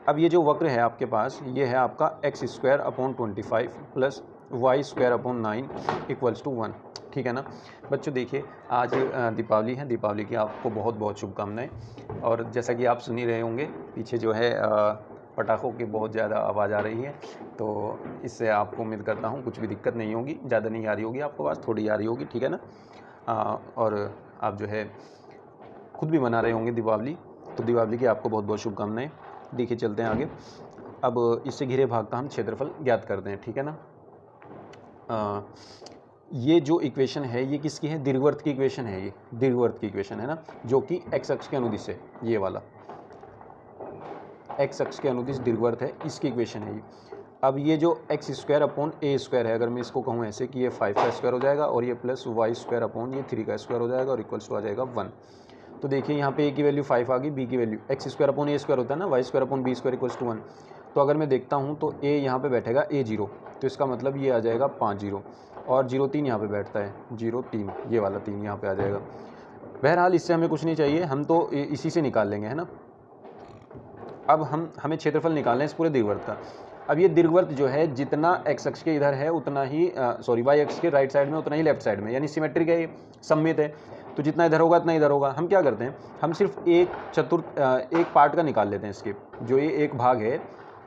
अब ये जो वक्र है आपके पास ये है आपका x²/25 plus y²/9 equals to 1, ठीक है ना बच्चों। देखिए आज दीपावली है, दीपावली की आपको बहुत बहुत शुभकामनाएं। और जैसा कि आप सुन ही रहे होंगे पीछे जो है पटाखों की बहुत ज़्यादा आवाज़ आ रही है, तो इससे आपको उम्मीद करता हूँ कुछ भी दिक्कत नहीं होगी, ज़्यादा नहीं आ रही होगी आपको, पास थोड़ी आ रही होगी, ठीक है ना। और आप जो है खुद भी मना रहे होंगे दीपावली, तो दीपावली की आपको बहुत बहुत शुभकामनाएं। देखिए चलते हैं आगे। अब इससे घिरे भाग का हम क्षेत्रफल ज्ञात करते हैं, ठीक है ना। ये जो इक्वेशन है ये किसकी है, दीर्घवृत्त की इक्वेशन है, ये दीर्घवृत्त की इक्वेशन है ना, जो कि एक्स अक्ष के अनुदिश है, ये वाला एक्स अक्ष के अनुदिश दीर्घवृत्त है, इसकी इक्वेशन है ये। अब ये जो x²/a² है, अगर मैं इसको कहूँ ऐसे कि ये 5 का स्क्वायर हो जाएगा और ये प्लस y² ये 3 का स्क्वायर हो जाएगा और इक्वल्स टू आ जाएगा 1। तो देखिए यहाँ पे a की वैल्यू 5 आ गई, b की वैल्यू x²/a² होता है ना, y²/b² इक्वल्स टू 1। तो अगर मैं देखता हूँ तो a यहाँ पे बैठेगा a0, तो इसका मतलब ये आ जाएगा 5 0 और 0 3 यहाँ पे बैठता है, 0 3, ये वाला 3 यहाँ पे आ जाएगा। बहरहाल इससे हमें कुछ नहीं चाहिए, हम तो इसी से निकाल लेंगे, है ना। अब हमें क्षेत्रफल निकालना है इस पूरे दीर्घवृत्त का। अब ये दीर्घवृत्त जो है जितना एक्स अक्ष के इधर है उतना ही वाई अक्ष के राइट साइड में उतना ही लेफ्ट साइड में, यानी सिमेट्रिक है, ये सममित है, तो जितना इधर होगा उतना इधर होगा। हम क्या करते हैं, हम सिर्फ एक पार्ट का निकाल लेते हैं, इसके जो ये एक भाग है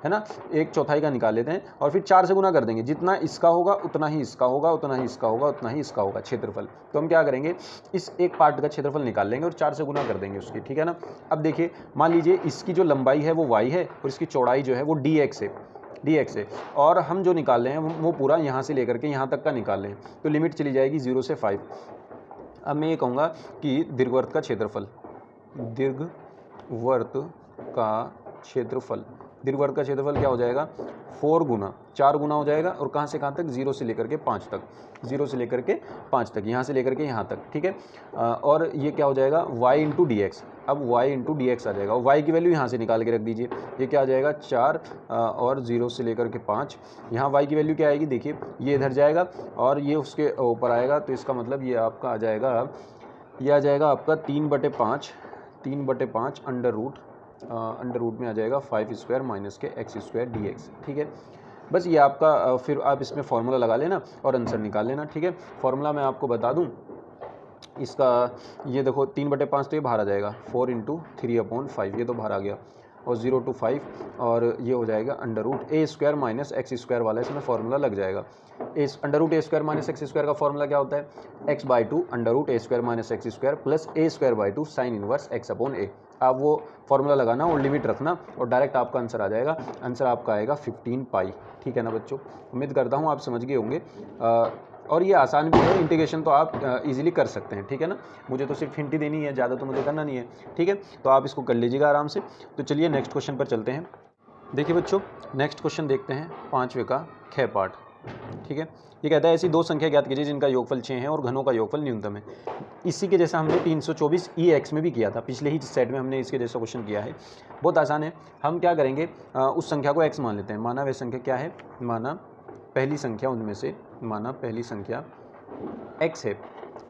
ना, 1/4 का निकाल लेते हैं और फिर 4 से गुना कर देंगे, जितना इसका होगा उतना ही इसका होगा, उतना ही इसका होगा, उतना ही इसका होगा क्षेत्रफल। तो हम क्या करेंगे, इस एक पार्ट का क्षेत्रफल निकाल लेंगे और 4 से गुना कर देंगे उसकी, ठीक है ना। अब देखिए मान लीजिए इसकी जो लंबाई है वो y है और इसकी चौड़ाई जो है वो dx है और हम जो निकाल रहे हैं वो पूरा यहाँ से लेकर के यहाँ तक का निकाल रहे हैं, तो लिमिट चली जाएगी 0 से 5। अब मैं ये कहूँगा कि दीर्घवृत्त का क्षेत्रफल, दीर्घवृत्त का क्षेत्रफल क्या हो जाएगा, 4 गुना हो जाएगा, और कहाँ से कहाँ तक, 0 से लेकर के 5 तक, 0 से लेकर के 5 तक, यहाँ से लेकर के यहाँ तक, ठीक है। और ये क्या हो जाएगा, y इंटू डी एक्स। अब y इंटू डी एक्स आ जाएगा, और y की वैल्यू यहाँ से निकाल के रख दीजिए, ये क्या आ जाएगा 4 और 0 से लेकर के 5, यहाँ y की वैल्यू क्या आएगी, देखिए ये इधर जाएगा और ये उसके ऊपर आएगा, तो इसका मतलब ये आपका आ जाएगा, ये आ जाएगा आपका 3/5 अंडर रूट में आ जाएगा 5² माइनस के x² dx, ठीक है। बस ये आपका फिर आप इसमें फार्मूला लगा लेना और आंसर निकाल लेना, ठीक है। फार्मूला मैं आपको बता दूं इसका, ये देखो 3/5 तो ये बाहर आ जाएगा, 4 × 3/5, ये तो बाहर आ गया। और 0 to 5 और ये हो जाएगा under root A square minus X square वाला इसमें फॉर्मूला लग जाएगा। Under root A square minus X square का फॉर्मूला क्या होता है? X by two under root A square minus X square plus A square by two sine inverse X upon A. आप वो फॉर्मूला लगाना और लिमिट रखना और डायरेक्ट आपका आंसर आ जाएगा। आंसर आपका आएगा 15 पाई। ठीक है ना बच्चों, उम्मीद करता हूँ आप समझ गए होंगे। और ये आसान भी है, इंटीग्रेशन तो आप इजीली कर सकते हैं। ठीक है ना, मुझे तो सिर्फ हिंट ही देनी है, ज़्यादा तो मुझे करना नहीं है। ठीक है, तो आप इसको कर लीजिएगा आराम से। तो चलिए नेक्स्ट क्वेश्चन पर चलते हैं। देखिए बच्चों, नेक्स्ट क्वेश्चन देखते हैं 5वें का ख पार्ट। ठीक है, ये कहता है ऐसी दो संख्या ज्ञात कीजिए जिनका योगफल 6 है और घनों का योगफल न्यूनतम है। इसी के जैसा हमने 324 EX में भी किया था, पिछले ही सेट में हमने इसके जैसा क्वेश्चन किया है। बहुत आसान है। हम क्या करेंगे, उस संख्या को x मान लेते हैं। माना वह संख्या क्या है, माना पहली संख्या उनमें से, माना पहली संख्या x है,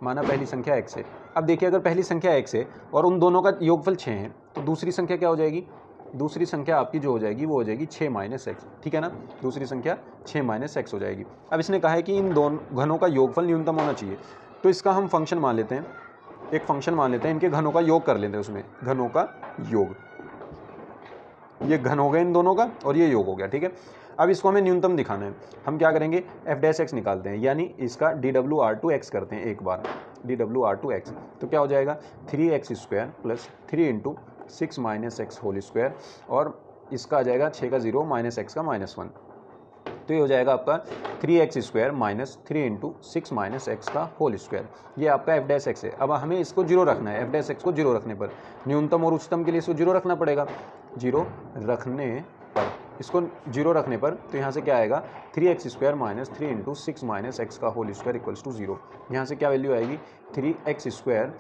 माना पहली संख्या x है। अब देखिए, अगर पहली संख्या x है और उन दोनों का योगफल 6 है तो दूसरी संख्या क्या हो जाएगी? दूसरी संख्या आपकी जो हो जाएगी वो हो जाएगी 6 माइनस एक्स। ठीक है ना, दूसरी संख्या 6 माइनस एक्स हो जाएगी। अब इसने कहा है कि इन दोनों घनों का योगफल न्यूनतम होना चाहिए, तो इसका हम फंक्शन मान लेते हैं, एक फंक्शन मान लेते हैं, इनके घनों का योग कर लेते हैं। उसमें घनों का योग, ये घन हो गया इन दोनों का और ये योग हो गया। ठीक है, अब इसको हमें न्यूनतम दिखाना है। हम क्या करेंगे, एफ डैश एक्स निकालते हैं, यानी इसका DWR2x करते हैं एक बार, DWR2x। तो क्या हो जाएगा 3x square plus 3 into 6 minus X whole square, और इसका आ जाएगा 6 का 0 माइनस एक्स का -1। तो ये हो जाएगा आपका 3x square minus 3 into 6 minus X का होल स्क्वायर। ये आपका एफ डैश एक्स है। अब हमें इसको 0 रखना है। एफ डैश एक्स को 0 रखने पर न्यूनतम और उच्चतम के लिए इसको 0 रखना पड़ेगा। 0 रखने पर, इसको 0 रखने पर तो यहाँ से क्या आएगा 3x square minus 3 into 6 minus X का होल स्क्वायर इक्वल्स टू 0। यहाँ से क्या वैल्यू आएगी 3x square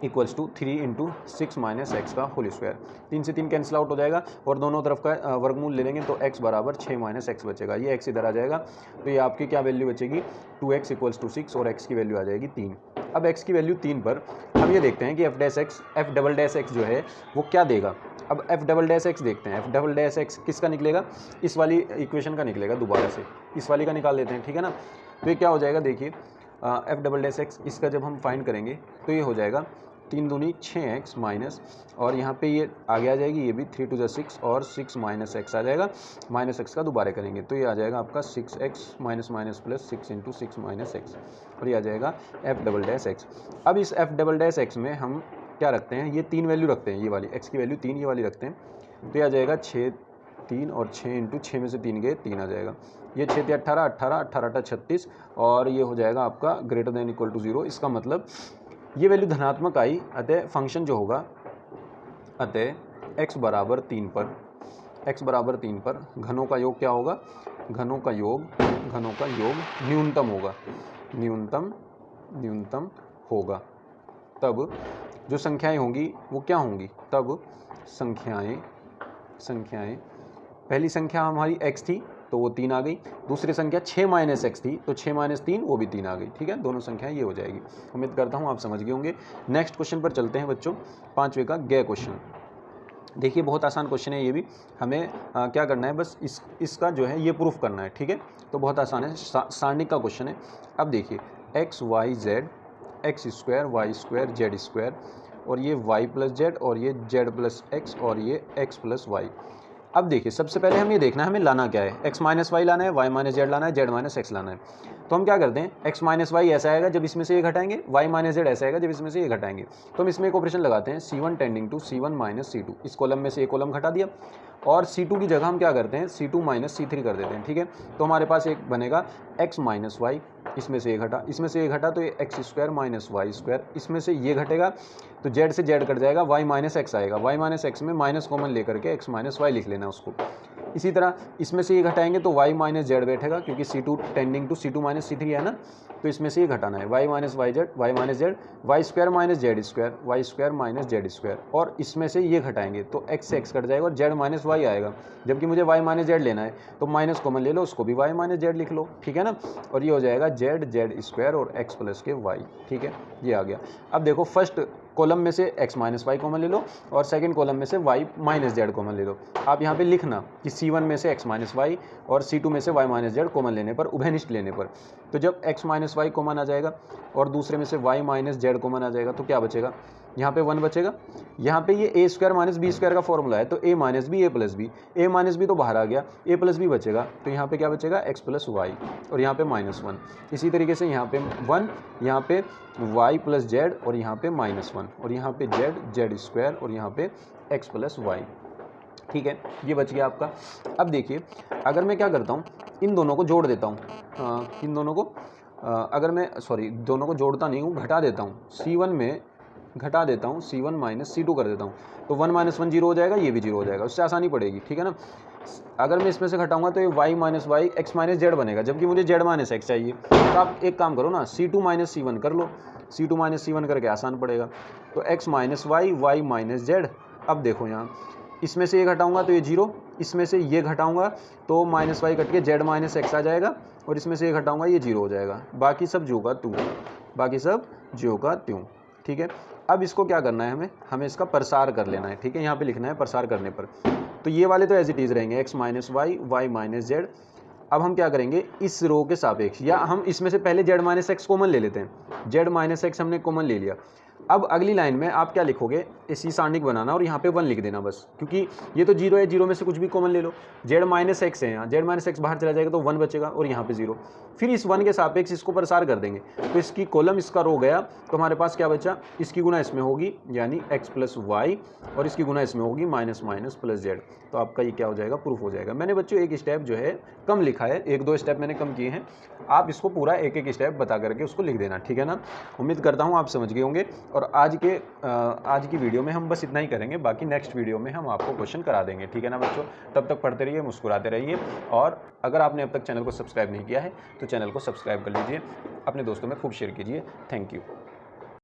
equals to 3 into 6 minus X का होल स्क्वायर। 3 से 3 कैंसिल आउट हो जाएगा और दोनों तरफ का वर्गमूल ले लेंगे तो x बराबर 6 माइनस एक्स बचेगा। ये x इधर आ जाएगा, तो ये आपकी क्या वैल्यू बचेगी 2x इक्वल्स टू 6 और x की वैल्यू आ जाएगी 3। अब x की वैल्यू 3 पर हम ये देखते हैं कि एफ डबल डैश एक्स जो है वो क्या देगा। अब एफ डबल डैश एक्स देखते हैं। एफ डबल डैश एक्स किसका निकलेगा, इस वाली इक्वेशन का निकलेगा, दोबारा से इस वाली का निकाल लेते हैं। ठीक है ना, तो ये क्या हो जाएगा, देखिए एफ डबल डैश एक्स, इसका जब हम फाइंड करेंगे तो ये हो जाएगा 3 दूनी 6x माइनस, और यहाँ पे ये आगे आ जाएगी, ये भी 3 टू 6 और 6 माइनस एक्स आ जाएगा। माइनस एक्स का दोबारा करेंगे तो ये आ जाएगा आपका 6x minus minus plus 6 into 6 minus x, और ये आ जाएगा एफ डबल डैश एक्स। अब इस एफ डबल डैश एक्स में हम क्या रखते हैं, ये 3 वैल्यू रखते हैं, ये वाली x की वैल्यू 3 ये वाली रखते हैं। तो ये आ जाएगा 6 3 और 6 इंटू 6 में से 3 गए 3 आ जाएगा। ये 6 थे 18, 18 18 36 और ये हो जाएगा आपका ग्रेटर देन इक्वल टू 0। इसका मतलब ये वैल्यू धनात्मक आई, अतः फंक्शन जो होगा, अतः x बराबर 3 पर, x बराबर 3 पर घनों का योग क्या होगा, घनों का योग न्यूनतम होगा, न्यूनतम होगा। तब जो संख्याएं होंगी वो क्या होंगी, तब संख्याएं पहली संख्या हमारी x थी तो वो 3 आ गई, दूसरी संख्या 6 माइनस एक्स थी तो 6 माइनस 3 वो भी 3 आ गई। ठीक है, दोनों संख्याएं ये हो जाएगी। उम्मीद करता हूँ आप समझ गए होंगे। नेक्स्ट क्वेश्चन पर चलते हैं बच्चों, 5वें का ग क्वेश्चन। देखिए बहुत आसान क्वेश्चन है ये भी, हमें क्या करना है, बस इसका जो है ये प्रूफ करना है। ठीक है, तो बहुत आसान है, सारणिक का क्वेश्चन है। अब देखिए x y z x square Y square Z square, और ये y प्लस जेड, और ये z प्लस एक्स, और ये x प्लस वाई। अब देखिए सबसे पहले हमें देखना है हमें लाना क्या है, x माइनस वाई लाना है, y माइनस जेड लाना है, z माइनस एक्स लाना है। तो हम क्या करते हैं, x माइनस वाई ऐसा आएगा जब इसमें से ये घटाएंगे, y माइनस जेड ऐसा आएगा जब इसमें से ये घटाएंगे। तो हम इसमें एक ऑपरेशन लगाते हैं C1 tending to C1 minus C2। इस कॉलम में से एक कॉलम घटा दिया और C2 की जगह हम क्या करते हैं C2 माइनस C3 कर देते हैं। ठीक है, तो हमारे पास एक बनेगा x माइनस वाई, इसमें से ये घटा, इसमें से ये घटा तो ये X square minus Y square, इसमें से ये घटेगा तो जेड से जेड कट जाएगा, y माइनस एक्स आएगा, y माइनस एक्स में माइनस कॉमन लेकर के x माइनस वाई लिख लेना उसको। इसी तरह इसमें से ये घटाएंगे तो y माइनस जेड बैठेगा क्योंकि C2 tending to C2 minus C3 है ना, तो इसमें से ये घटाना है y minus Y Z, Y minus Z, Y square minus Z square, Y square minus Z square, और इसमें से ये घटाएंगे तो x से x कट जाएगा और z माइनस वाई आएगा। जबकि मुझे y माइनस जेड लेना है तो माइनस कॉमन ले लो, उसको भी y माइनस जेड लिख लो। ठीक है ना, और ये हो जाएगा जेड स्क्वायर और x प्लस के y। ठीक है, ये आ गया। अब देखो फर्स्ट कॉलम में से x माइनस वाई कॉमन ले लो और सेकंड कॉलम में से y माइनस जेड कॉमन ले लो। आप यहाँ पे लिखना कि C1 में से x माइनस वाई और C2 में से y माइनस जेड कॉमन लेने पर, उभयनिष्ठ लेने पर, तो जब x माइनस वाई कॉमन आ जाएगा और दूसरे में से y माइनस जेड कॉमन आ जाएगा तो क्या बचेगा, यहाँ पे 1 बचेगा। यहाँ पे ये ए स्क्वायर माइनस बी स्क्वायर का फॉर्मूला है, तो ए माइनस बी ए प्लस बी, ए माइनस बी तो बाहर आ गया, ए प्लस बी बचेगा, तो यहाँ पे क्या बचेगा एक्स प्लस वाई और यहाँ पे -1। इसी तरीके से यहाँ पे 1, यहाँ पे वाई प्लस जेड और यहाँ पे -1 और यहाँ पे जेड स्क्वायर और यहाँ पे एक्स प्लस वाई। ठीक है, ये बच गया आपका। अब देखिए अगर मैं क्या करता हूँ, इन दोनों को जोड़ देता हूँ, इन दोनों को अगर मैं दोनों को जोड़ता नहीं हूँ, घटा देता हूँ, C1 में घटा देता हूँ, C1 माइनस C2 कर देता हूँ, तो 1 - 1 0 हो जाएगा, ये भी 0 हो जाएगा, उससे आसानी पड़ेगी। ठीक है ना। अगर मैं इसमें से घटाऊंगा तो ये y minus Y X minus Z बनेगा, जबकि मुझे z माइनस एक्स चाहिए। तो आप एक काम करो ना, C2 माइनस C1 कर लो, C2 माइनस C1 करके आसान पड़ेगा। तो x minus Y minus Z. अब देखो यहाँ इसमें से ये घटाऊंगा तो ये 0, इसमें से ये घटाऊंगा तो माइनस वाई कट के जेड माइनस एक्स आ जाएगा और इसमें से ये घटाऊंगा ये 0 हो जाएगा, बाकी सब जो का त्यों, बाकी सब जो का त्यों। ठीक है। अब इसको क्या करना है, हमें इसका प्रसार कर लेना है। ठीक है, यहाँ पे लिखना है प्रसार करने पर, तो ये वाले तो एज इट इज़ रहेंगे, X minus Y minus Z. अब हम क्या करेंगे, इस रो के सापेक्ष, या हम इसमें से पहले जेड माइनस एक्स कॉमन ले लेते हैं, जेड माइनस एक्स हमने कॉमन ले लिया। अब अगली लाइन में आप क्या लिखोगे, इसी सारणिक बनाना और यहाँ पे 1 लिख देना बस, क्योंकि ये तो 0 है, 0 में से कुछ भी कॉमन ले लो। जेड माइनस एक्स है, यहाँ जेड माइनस एक्स बाहर चला जाएगा तो 1 बचेगा और यहाँ पे 0। फिर इस 1 के सापेक्ष इसको प्रसार कर देंगे, तो इसकी कॉलम इसका रो गया, तो हमारे पास क्या बचा, इसकी गुना इसमें होगी यानी एक्स प्लस वाई और इसकी गुना इसमें होगी माइनस माइनस प्लस जेड। तो आपका ये क्या हो जाएगा, प्रूफ हो जाएगा। मैंने बच्चों एक स्टेप जो है कम लिखा है, 1-2 स्टेप मैंने कम किए हैं, आप इसको पूरा एक स्टेप बता करके उसको लिख देना। ठीक है ना। उम्मीद करता हूँ आप समझ गए होंगे। और आज की वीडियो में हम बस इतना ही करेंगे, बाकी नेक्स्ट वीडियो में हम आपको क्वेश्चन करा देंगे। ठीक है ना बच्चों, तब तक पढ़ते रहिए, मुस्कुराते रहिए, और अगर आपने अब तक चैनल को सब्सक्राइब नहीं किया है तो चैनल को सब्सक्राइब कर लीजिए, अपने दोस्तों में खूब शेयर कीजिए। Thank you.